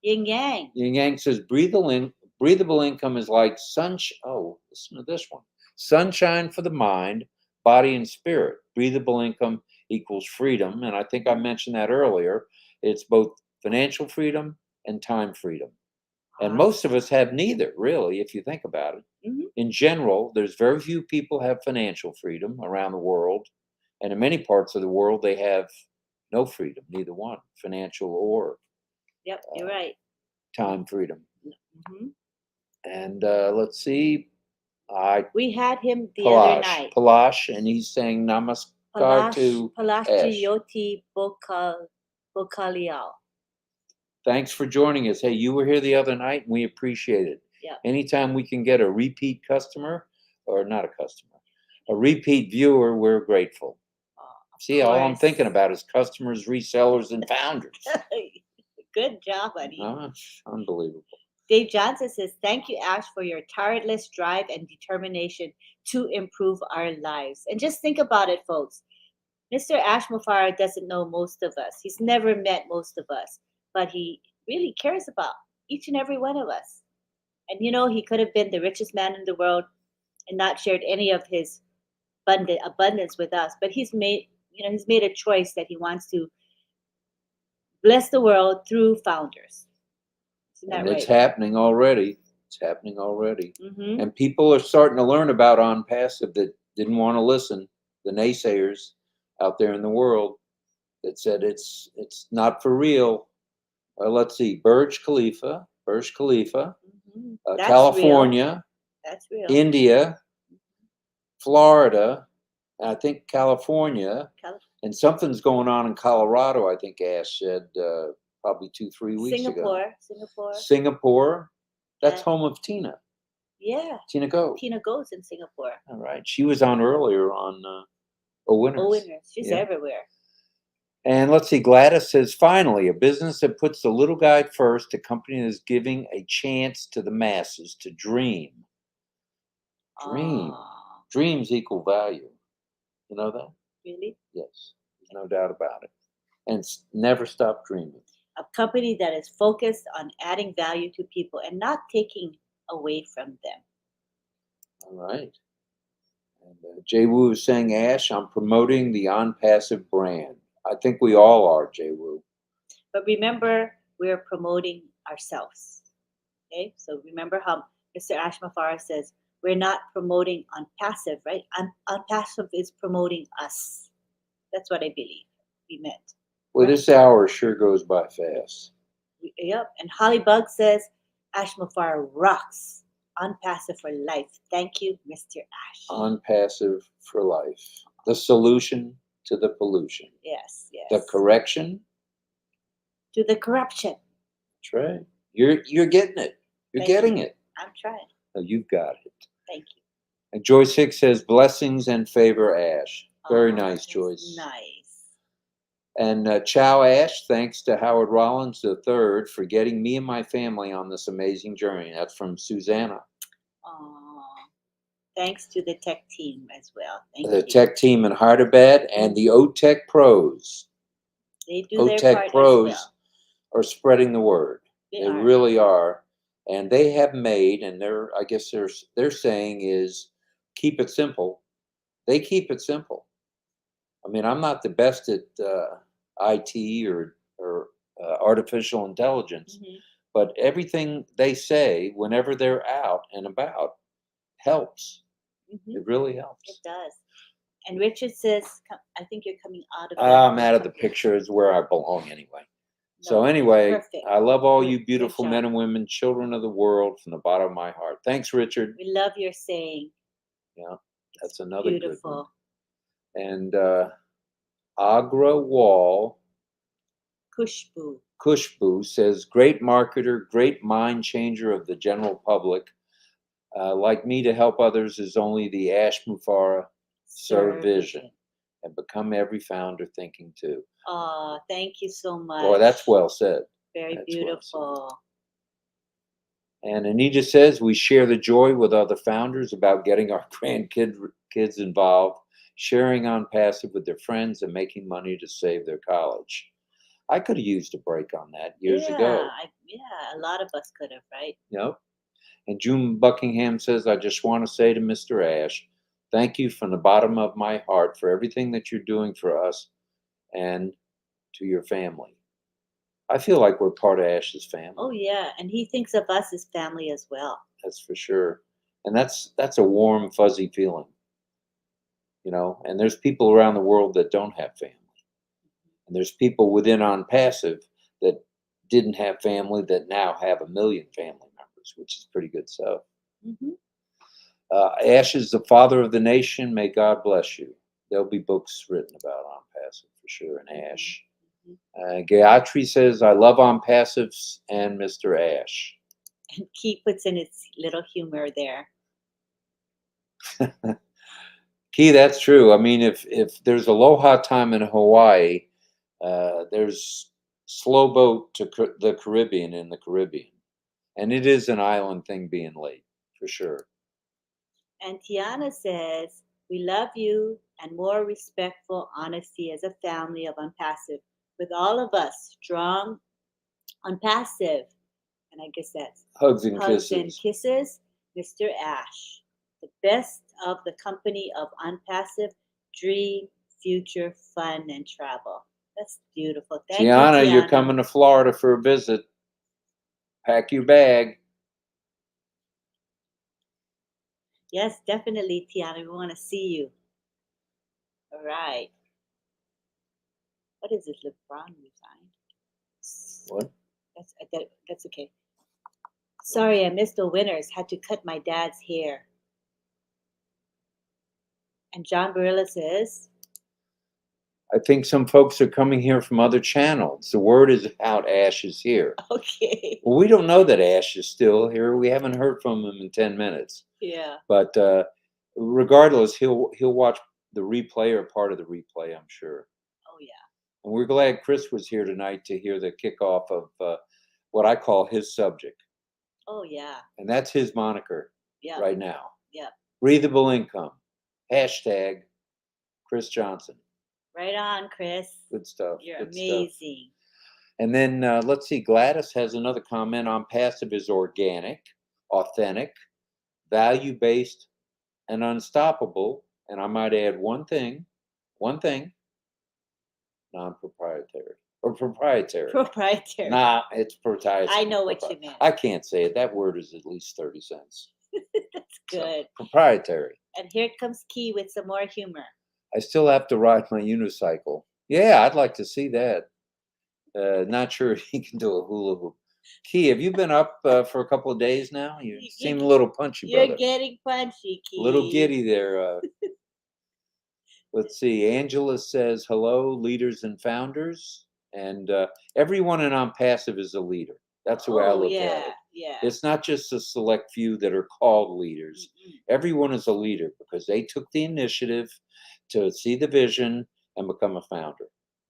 Yin Yang. Yin Yang says, breathable income is like sunshine. Oh, listen to this one. Sunshine for the mind, body, and spirit. Breathable income equals freedom. And I think I mentioned that earlier. It's both financial freedom and time freedom. And most of us have neither, really, if you think about it. Mm-hmm. In general, there's very few people have financial freedom around the world. And in many parts of the world, they have no freedom, neither one, financial or Yep, you're right. time freedom. Mm-hmm. And let's see. We had him the other night. Palash, and he's saying namaskar to Palash Ash. Jyoti Bokaliao. Thanks for joining us. Hey, you were here the other night, and we appreciate it. Yeah. Anytime we can get a repeat customer, or not a customer, a repeat viewer, we're grateful. See, all I'm thinking about is customers, resellers, and founders. Good job, buddy. Unbelievable. Dave Johnson says, "Thank you, Ash, for your tireless drive and determination to improve our lives." And just think about it, folks. Mr. Ash Mufara doesn't know most of us. He's never met most of us, but he really cares about each and every one of us. And he could have been the richest man in the world and not shared any of his abundance with us. But he's made a choice that he wants to bless the world through founders. Isn't that And right? it's happening already. It's happening already. Mm-hmm. And people are starting to learn about On Passive that didn't want to listen. The naysayers out there in the world that said it's not for real. Let's see, Burj Khalifa, Mm-hmm. California, real. That's real. India, Florida, I think California, and something's going on in Colorado. I think Ash said probably 2-3 weeks ago. Singapore. That's home of Tina. Yeah. Tina Go. Tina Go's in Singapore. All right. She was on earlier on Winners. She's everywhere. And let's see, Gladys says, "Finally, a business that puts the little guy first, a company that is giving a chance to the masses to dream." Dream. Dreams equal value. You know that? Really? Yes. There's no doubt about it. And never stop dreaming. A company that is focused on adding value to people and not taking away from them. All right. And Jay Wu is saying, "Ash, I'm promoting the On Passive brand." I think we all are, Jay Wu. But remember, we're promoting ourselves. Okay? So remember how Mr. Ash Mafara says, we're not promoting on passive, right? On passive is promoting us. That's what I believe we meant. Well, this hour sure goes by fast. Yep. And Hollybug says, Ash Mufara rocks. On passive for life. Thank you, Mr. Ash. On passive for life. The solution to the pollution. Yes, yes. The correction. To the corruption. That's right. You're getting it. You're Thank getting you. it. I'm trying. Oh, you've got it. Thank you. And Joyce Hicks says, blessings and favor, Ash. Very Oh, nice, that's Joyce. Nice. And Chow Ash, thanks to Howard Rollins III for getting me and my family on this amazing journey. That's from Susanna. Oh, thanks to the tech team as well. Thank The you. tech team in Hyderabad and the OTech pros. They do their OTech part pros as well. are spreading the word. They They are. really are. And they have made, and I guess they're saying is keep it simple. They keep it simple. I mean, I'm not the best at IT or artificial intelligence, Mhm. but everything they say whenever they're out and about helps. Mhm. It really helps. It does. And Richard says, I think you're coming out of I'm out of the picture. Is where I belong anyway. So anyway, perfect. I love all Good- you good beautiful job. men and women, children of the world, from the bottom of my heart. Thanks, Richard. We love your saying. Yeah, that's another good one. Beautiful. And Agra Wall Kushbu says, great marketer, great mind changer of the general public. Like me, to help others is only the Ash Mufara serve vision, and become every founder thinking too. Oh, thank you so much. Boy, that's well said. Very That's beautiful. And Anita says, we share the joy with other founders about getting our kids involved, sharing on passive with their friends, and making money to save their college. I could have used a break on that years ago. Yeah, a lot of us could have, right? Yep. And June Buckingham says, I just want to say to Mr. Ash, thank you from the bottom of my heart for everything that you're doing for us and to your family. I feel like we're part of Ash's family. Oh yeah, and he thinks of us as family as well. That's for sure. And that's a warm, fuzzy feeling. You know, and there's people around the world that don't have family. And there's people within On Passive that didn't have family that now have 1 million family members, which is pretty good stuff. Mm-hmm. Ash is the father of the nation. May God bless you. There'll be books written about On Passive for sure, and Ash. Gayatri says, I love On Passives and Mr. Ash. And Key puts in its little humor there. Key, that's true. I mean, if there's aloha time in Hawaii, there's slow boat to the Caribbean in the Caribbean. And it is an island thing being late, for sure. And Tiana says, we love you and more respectful honesty as a family of Unpassive. With all of us, strong, Unpassive. And I guess that's Hugs and kisses, Mr. Ash. The best of the company of Unpassive, dream, future, fun, and travel. That's beautiful. Thank you, Tiana. You're coming to Florida for a visit. Pack your bag. Yes, definitely, Tiana. We want to see you. All right. What is this, LeBron resigned? What? That's okay. Sorry, I missed the winners. Had to cut my dad's hair. And John Barilla says, I think some folks are coming here from other channels. The word is out, Ash is here. Okay. Well, we don't know that Ash is still here. We haven't heard from him in 10 minutes. Yeah. But regardless, he'll watch the replay or part of the replay, I'm sure. Oh, yeah. And we're glad Chris was here tonight to hear the kickoff of what I call his subject. Oh, yeah. And that's his moniker right now. Yeah. Breathable income. # Chris Johnson. Right on, Chris. Good stuff. You're good amazing. Stuff. And then let's see, Gladys has another comment on passive is organic, authentic, value-based, and unstoppable. And I might add one thing, non-proprietary. Or proprietary. Proprietary. Nah, it's proprietary. I know what you meant. I can't say it. That word is at least 30 cents. That's good. Proprietary. And here comes Key with some more humor. I still have to ride my unicycle. Yeah, I'd like to see that. Not sure if he can do a hula hoop. Key, have you been up for a couple of days now? You seem a little punchy, You're brother. getting punchy, Key. A little giddy there. Let's see. Angela says, hello, leaders and founders. And everyone in On Passive is a leader. That's the way I look at it. Yeah. It's not just a select few that are called leaders. Everyone is a leader because they took the initiative to see the vision and become a founder.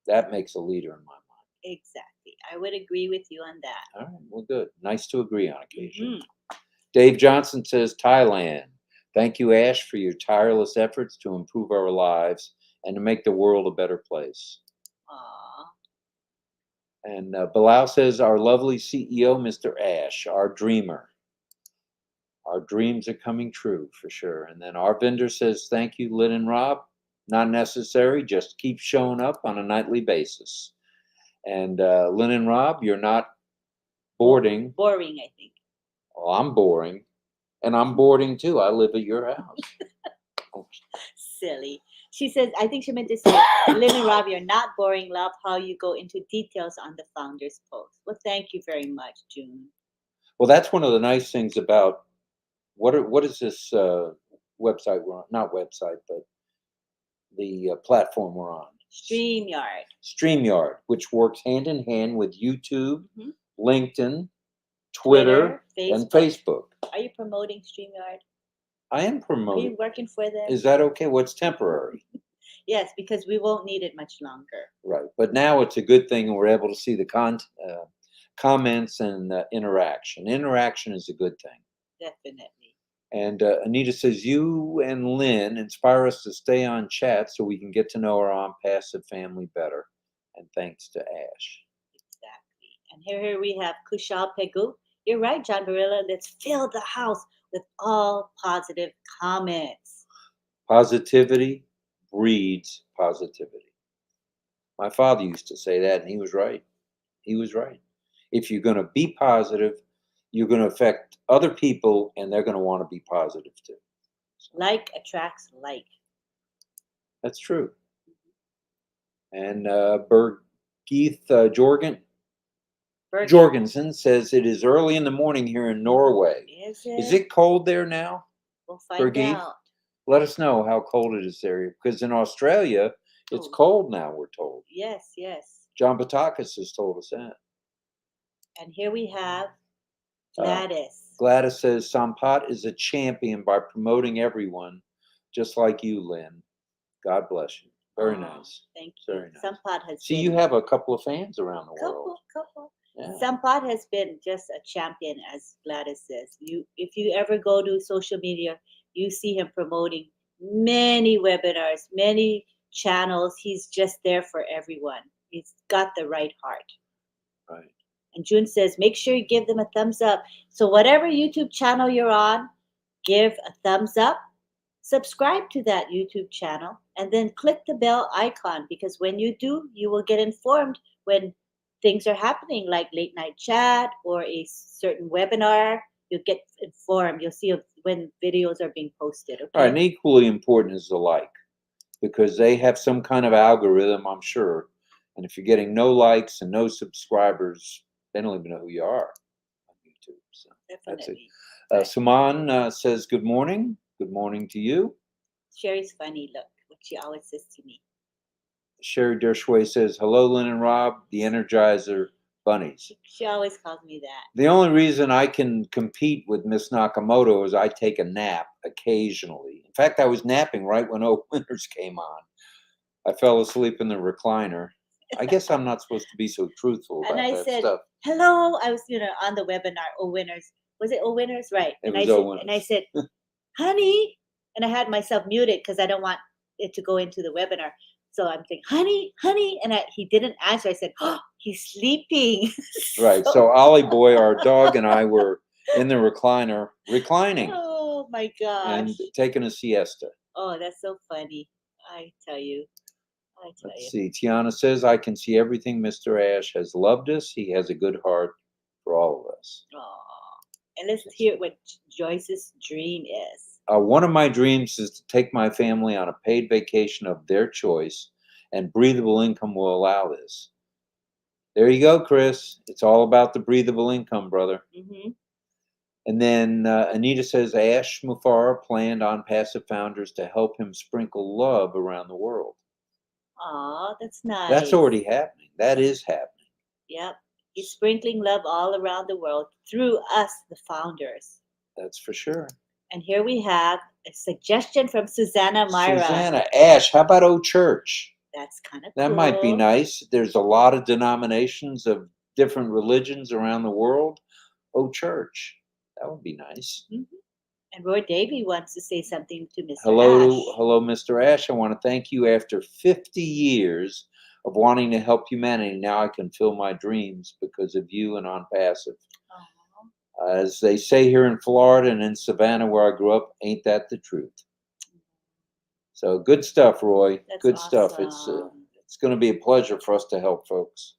That makes a leader in my mind. Exactly. I would agree with you on that. All right, well, good. Nice to agree on occasion. Dave Johnson says, Thailand. Thank you, Ash, for your tireless efforts to improve our lives and to make the world a better place. Aww. And Bilal says, our lovely CEO, Mr. Ash, our dreamer. Our dreams are coming true for sure. And then our vendor says, thank you, Lynn and Rob. Not necessary, just keep showing up on a nightly basis. And Lynn and Rob, you're not boarding. Boring, I think. Well, I'm boring. And I'm boarding too. I live at your house. Silly. She says, I think she meant to say, Lynn and Rob, you're not boring. Love how you go into details on the founder's post. Well, thank you very much, June. Well, that's one of the nice things about what is this website we're on? Not website, but the platform we're on. StreamYard, which works hand in hand with YouTube, LinkedIn, Twitter, and Facebook. Are you promoting StreamYard? I am promoting. Are you working for them? Is that okay? What's temporary? Yes, because we won't need it much longer. Right. But now it's a good thing and we're able to see the comments and interaction. Interaction is a good thing. Definitely. And Anita says, you and Lynn inspire us to stay on chat so we can get to know our On Passive family better. And thanks to Ash. Exactly. And here we have Kushal Pegu. You're right, John Barilla. Let's fill the house with all positive comments. Positivity breeds positivity. My father used to say that, and he was right. He was right. If you're going to be positive, you're going to affect other people, and they're going to want to be positive too. So, like attracts like. That's true. And Bergeith Jorgensen says it is early in the morning here in Norway. Is it? Is it cold there now? We'll find out. Let us know how cold it is there, because in Australia, it's cold now, we're told. Yes, yes. John Batakis has told us that. And here we have Gladys. Gladys says, Sampat is a champion by promoting everyone, just like you, Lynn. God bless you. Very nice. Thank you. Very nice. Sampat has been, you have a couple of fans around the world. Couple. Yeah. Sampat has been just a champion, as Gladys says. If you ever go to social media, you see him promoting many webinars, many channels. He's just there for everyone. He's got the right heart. Right. And June says, make sure you give them a thumbs up. So whatever YouTube channel you're on, give a thumbs up, subscribe to that YouTube channel, and then click the bell icon, because when you do, you will get informed when things are happening, like late night chat or a certain webinar. You'll get informed. You'll see when videos are being posted. Okay? All right, and equally important is the like, because they have some kind of algorithm, I'm sure. And if you're getting no likes and no subscribers, they don't even know who you are on YouTube. So definitely. That's it. Suman says, good morning. Good morning to you. Sherry's funny. Look what she always says to me. Sherry Dershway says, hello, Lynn and Rob, the Energizer Bunnies. She always calls me that. The only reason I can compete with Miss Nakamoto is I take a nap occasionally. In fact, I was napping right when O Winners came on. I fell asleep in the recliner. I guess I'm not supposed to be so truthful about and I that said, stuff. Hello. I was, on the webinar, O Winners. Was it O Winners? Right. It was O Winners. And I said, honey, and I had myself muted because I don't want it to go into the webinar. So I'm thinking, honey, and he didn't answer. I said, oh, he's sleeping. Right. So Ollie Boy, our dog, and I were in the recliner, reclining. Oh my gosh. And taking a siesta. Oh, that's so funny. I tell you. Let's see. Tiana says, I can see everything Mr. Ash has loved us. He has a good heart for all of us. Aww. And let's hear what Joyce's dream is. One of my dreams is to take my family on a paid vacation of their choice, and breathable income will allow this. There you go, Chris. It's all about the breathable income, brother. Mm-hmm. And then Anita says Ash Mufara planned on Passive Founders to help him sprinkle love around the world. Aw, that's nice. That's already happening. That is happening. Yep. He's sprinkling love all around the world through us, the founders. That's for sure. And here we have a suggestion from Susanna Myra. Susanna, Ash, how about O Church? That's kind of That cool. might be nice. There's a lot of denominations of different religions around the world. O Church. That would be nice. Mm-hmm. And Roy Davey wants to say something to Mr. Hello, Ash. hello, Mr. Ash. I want to thank you. After 50 years of wanting to help humanity, now I can fill my dreams because of you and on Passive. As they say here in Florida and in Savannah, where I grew up, ain't that the truth? So good stuff, Roy. That's good awesome. stuff. It's going to be a pleasure for us to help folks.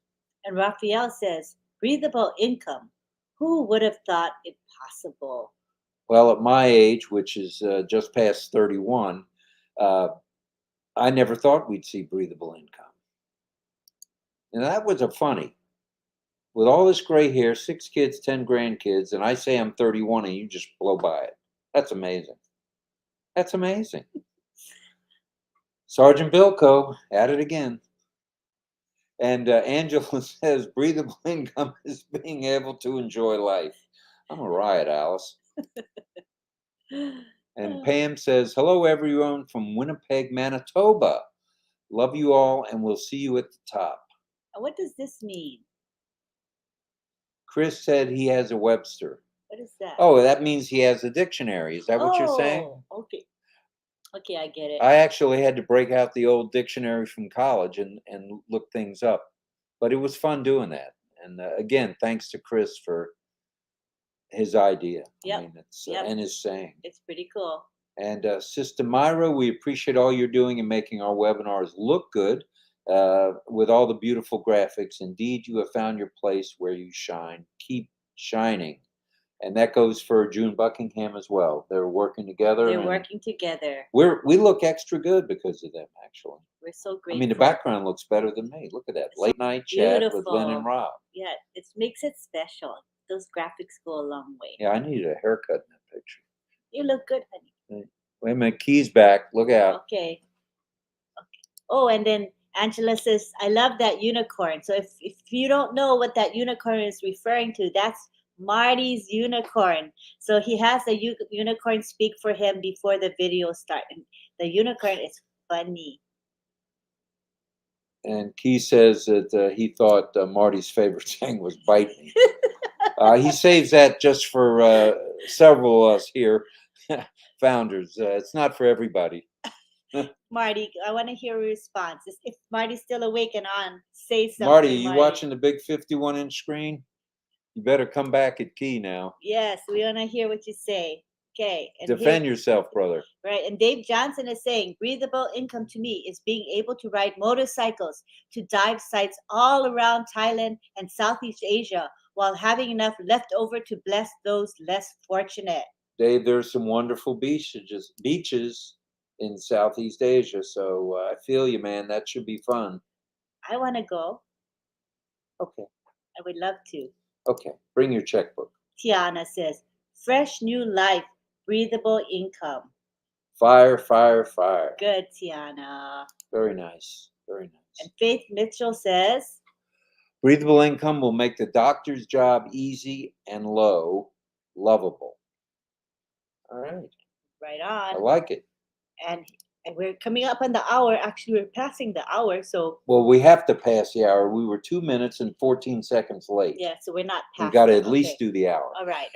And Raphael says, breathable income. Who would have thought it possible? Well, at my age, which is just past 31, I never thought we'd see breathable income. And that was a funny. With all this gray hair, 6 kids, 10 grandkids, and I say I'm 31 and you just blow by it. That's amazing. That's amazing. Sergeant Bilko, at it again. And Angela says, breathable income is being able to enjoy life. I'm a riot, Alice. And Pam says, hello, everyone from Winnipeg, Manitoba. Love you all, and we'll see you at the top. What does this mean? Chris said he has a Webster. What is that? Oh, that means he has a dictionary. Is that what you're saying? Okay. Okay, I get it. I actually had to break out the old dictionary from college and look things up. But it was fun doing that. And again, thanks to Chris for his idea. Yep. I mean, and his saying. It's pretty cool. And Sister Myra, we appreciate all you're doing in making our webinars look good with all the beautiful graphics. Indeed, you have found your place where you shine. Keep shining. And that goes for June Buckingham as well. They're working together. They're working together. We look extra good because of them, actually. We're so grateful. I mean, the background looks better than me. Look at that. Late night chat with Lynn and Rob. Yeah, it makes it special. Those graphics go a long way. Yeah, I needed a haircut in that picture. You look good, honey. Wait a minute, Key's back. Look out. Okay. Oh, and then Angela says, I love that unicorn. So if you don't know what that unicorn is referring to, that's Marty's unicorn. So he has a unicorn speak for him before the video starts. And the unicorn is funny. And Key says that he thought Marty's favorite saying was bite me. He saves that just for several of us here, founders. It's not for everybody. Marty, I want to hear a response. If Marty's still awake and on, say something. Marty, are you watching the big 51-inch screen? You better come back at Key now. Yes, we want to hear what you say. Okay. And defend yourself, brother. Right. And Dave Johnson is saying, breathable income to me is being able to ride motorcycles to dive sites all around Thailand and Southeast Asia while having enough left over to bless those less fortunate. Dave, there's some wonderful beaches in Southeast Asia. So I feel you, man. That should be fun. I want to go. Okay. I would love to. Okay. Bring your checkbook. Tiana says, fresh new life, breathable income. Fire, fire, fire. Good, Tiana. Very nice. Very nice. And Faith Mitchell says, breathable income will make the doctor's job easy and lovable. All right. Right on. I like it. And we're coming up on the hour. Actually, we're passing the hour. So. Well, we have to pass the hour. We were 2 minutes and 14 seconds late. Yeah, so we're not past. We got to at least do the hour. All right.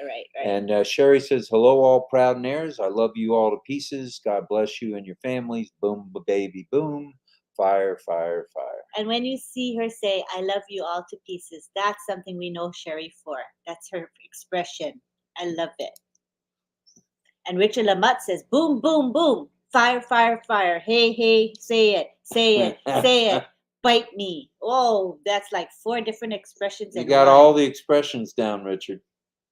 And Sherry says, hello, all proud Nairs. I love you all to pieces. God bless you and your families. Boom, baby, boom. Fire, fire, fire. And when you see her say, I love you all to pieces, that's something we know Sherry for. That's her expression. I love it. And Richard Lamotte says, boom, boom, boom. Fire, fire, fire. Hey, hey, say it, say it. Bite me. Oh, that's like 4 different expressions. You got all the expressions down, Richard.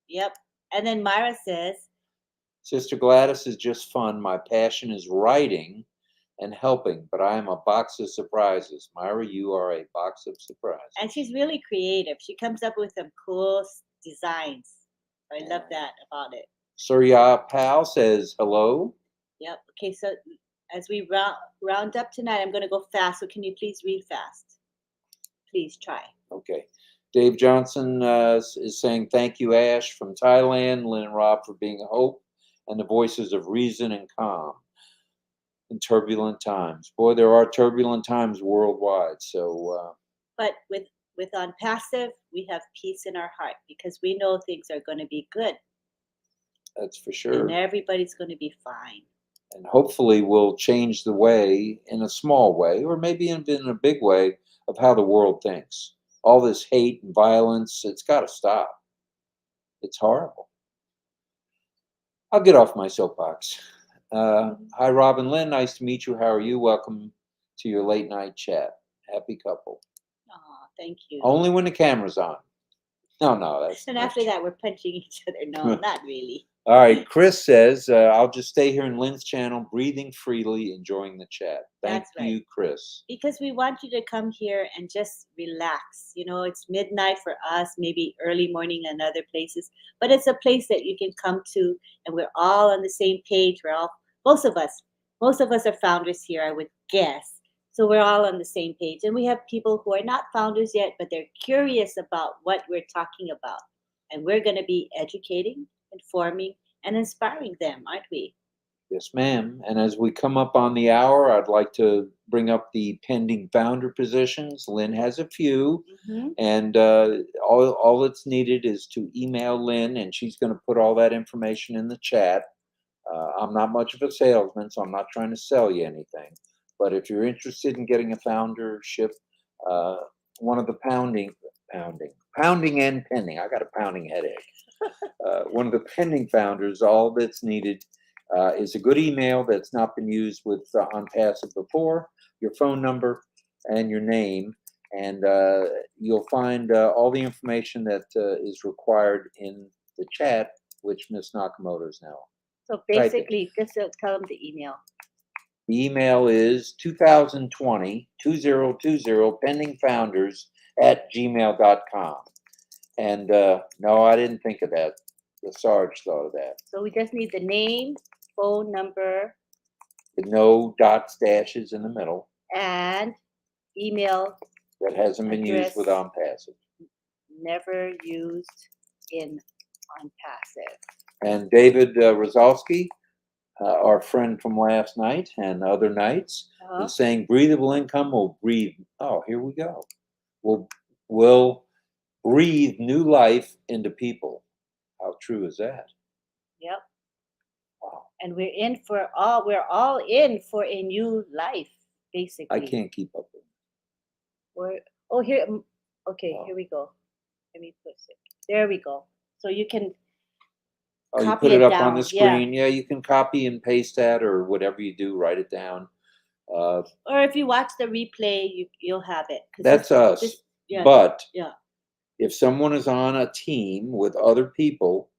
Yep. And then Myra says, Sister Gladys is just fun. My passion is writing and helping, but I am a box of surprises. Myra, you are a box of surprises. and she's really creative. She comes up with some cool designs. I love that about it. Surya Pal says hello. Yep. Okay, so as we round up tonight, I'm going to go fast. So can you please read fast? Please try. Okay. Dave Johnson is saying, thank you, Ash, from Thailand. Lynn and Rob for being a hope and the voices of reason and calm in turbulent times. Boy, there are turbulent times worldwide. So, but with On Passive, we have peace in our heart because we know things are going to be good. That's for sure. And everybody's going to be fine. And hopefully we'll change the way in a small way, or maybe in a big way, of how the world thinks. All this hate and violence, it's got to stop. It's horrible. I'll get off my soapbox. Hi, Robin Lynn. Nice to meet you. How are you? Welcome to your late night chat. Happy couple. Oh, thank you. Only when the camera's on. No, that's. And after that, we're punching each other. No, not really. All right. Chris says, I'll just stay here in Lynn's channel, breathing freely, enjoying the chat. Thank you, Chris. Because we want you to come here and just relax. You know, it's midnight for us, maybe early morning in other places, but it's a place that you can come to, and we're all on the same page. Most of us are founders here, I would guess. So we're all on the same page. And we have people who are not founders yet, but they're curious about what we're talking about. And we're going to be educating, informing, and inspiring them, aren't we? Yes, ma'am. And as we come up on the hour, I'd like to bring up the pending founder positions. Lynn has a few, and all that's needed is to email Lynn, and she's going to put all that information in the chat. I'm not much of a salesman, so I'm not trying to sell you anything. But if you're interested in getting a foundership, one of the pounding and pending, I got a pounding headache. One of the pending founders, all that's needed is a good email that's not been used with On Passive before, your phone number, and your name, and you'll find all the information that is required in the chat, which Miss Nakamoto is now. So basically, just tell them the email. The email is 2020 pendingfounders@gmail.com. And no, I didn't think of that. The Sarge thought of that. So we just need the name, phone number, with no dots, dashes in the middle. And email. That hasn't been used with On Passive. Never used in On Passive. And David Rozalski, our friend from last night and other nights, is saying breathable income will breathe. Oh, here we go. Will breathe new life into people. How true is that? Yep. Wow. And we're all in for a new life, basically. I can't keep up with it. Here we go. Let me put it. There we go. So you can you put it up on the screen. Yeah, you can copy and paste that, or whatever you do, write it down. Or if you watch the replay, you'll have it. That's us. But if someone is on a team with other people,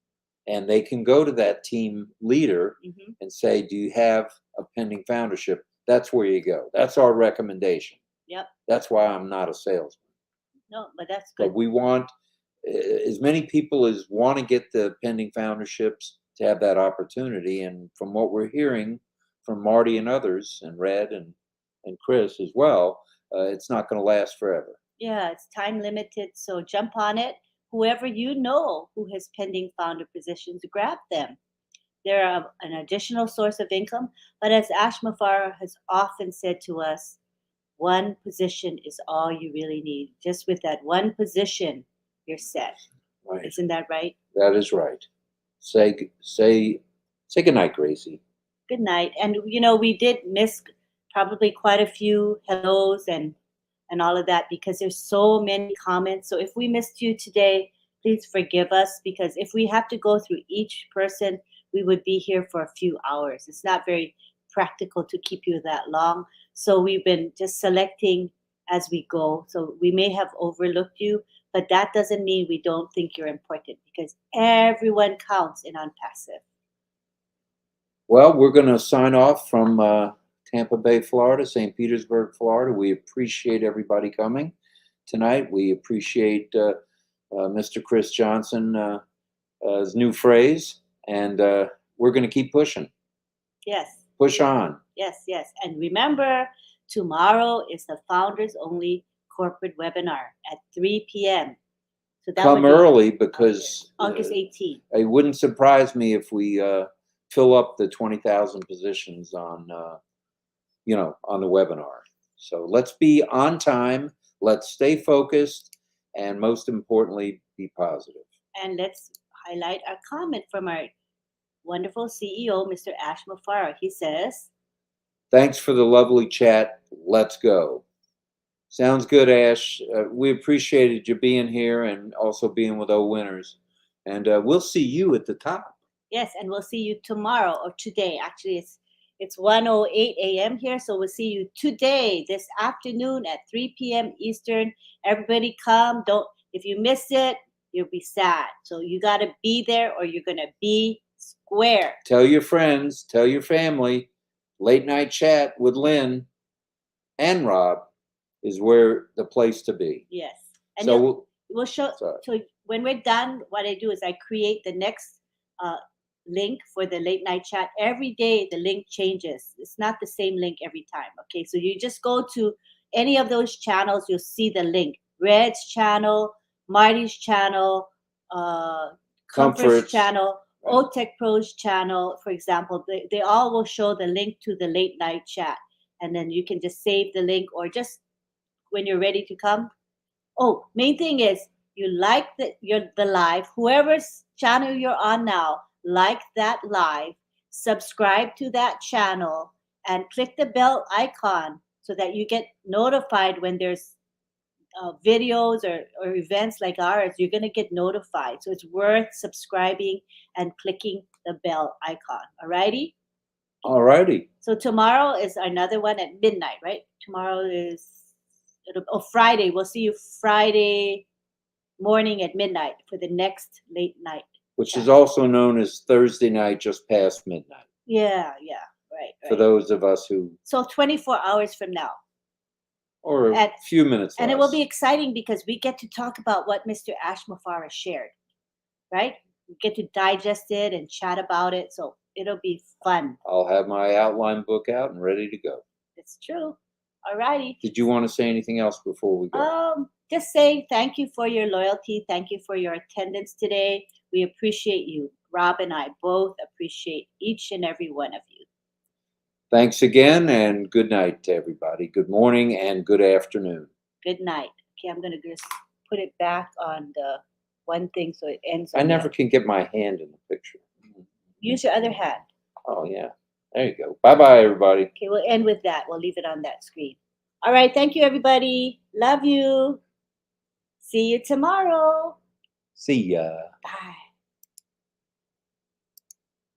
and they can go to that team leader and say, do you have a pending foundership? That's where you go. That's our recommendation. Yep. That's why I'm not a salesman. No, but that's good. But we want as many people as want to get the pending founderships to have that opportunity. And from what we're hearing from Marty and others, and Red and Chris as well, it's not going to last forever. Yeah, it's time limited. So jump on it. Whoever you know who has pending founder positions, grab them. They're an additional source of income. But as Ash Mafara has often said to us, one position is all you really need. Just with that one position, you're set. Right. Isn't that right? That is right. Say good night, Gracie. Good night. And we did miss probably quite a few hellos and all of that because there's so many comments. So if we missed you today, please forgive us, because if we have to go through each person, we would be here for a few hours. It's not very practical to keep you that long. So we've been just selecting as we go. So we may have overlooked you, But that doesn't mean we don't think you're important, because everyone counts in OnPassive. Well, we're going to sign off from Tampa Bay, Florida, St. Petersburg, Florida. We appreciate everybody coming tonight. We appreciate Mr. Chris Johnson, his new phrase, and we're going to keep pushing. Yes. Push on. Yes, yes. And remember, tomorrow is the Founders Only Corporate Webinar at 3 p.m. So that Come would be early, because August 18th. it wouldn't surprise me if we fill up the 20,000 positions on, on the webinar. So let's be on time. Let's stay focused, and most importantly, be positive. And let's highlight our comment from our wonderful CEO, Mr. Ash Mufara. He says, Thanks for the lovely chat. Let's go. Sounds good, Ash. We appreciated you being here and also being with O Winners. And we'll see you at the top. yes, and we'll see you tomorrow, or today. Actually, it's 1:08 a.m. here, so we'll see you today, this afternoon at 3 p.m. Eastern. Everybody come. If you miss it, you'll be sad. So you got to be there, or you're going to be square. Tell your friends, tell your family. Late night chat with Lynn and Rob is where the place to be. Yes. And So we'll show. So when we're done, what I do is I create the next link for the late night chat. Every day the link changes. It's not the same link every time. Okay, so you just go to any of those channels, you'll see the link. Red's channel, Marty's channel, Comfort's channel, right. OTech Pro's channel, for example. They all will show the link to the late night chat, and then you can just save the link, or just when you're ready to come. Oh, main thing is you like the live, whoever's channel you're on now, like that live, subscribe to that channel, and click the bell icon so that you get notified when there's videos or events like ours. You're going to get notified. So it's worth subscribing and clicking the bell icon. Alrighty? Alrighty. So tomorrow is another one at midnight, right? Tomorrow is Friday. We'll see you Friday morning at midnight for the next late night. Which is also known as Thursday night, just past midnight. Yeah, right. For those of us who. So 24 hours from now. Or a few minutes And less. it will be exciting because we get to talk about what Mr. Ash Mufara shared, right? We get to digest it and chat about it. So it'll be fun. I'll have my outline book out and ready to go. It's true. All righty. Did you want to say anything else before we go? Just saying thank you for your loyalty. Thank you for your attendance today. We appreciate you. Rob and I both appreciate each and every one of you. Thanks again, and good night to everybody. Good morning and good afternoon. Good night. Okay, I'm going to just put it back on the one thing so it ends. I never can get my hand in the picture. Use your other hand. Oh, yeah. There you go. Bye-bye, everybody. Okay, we'll end with that. We'll leave it on that screen. All right. Thank you, everybody. Love you. See you tomorrow. See ya. Bye.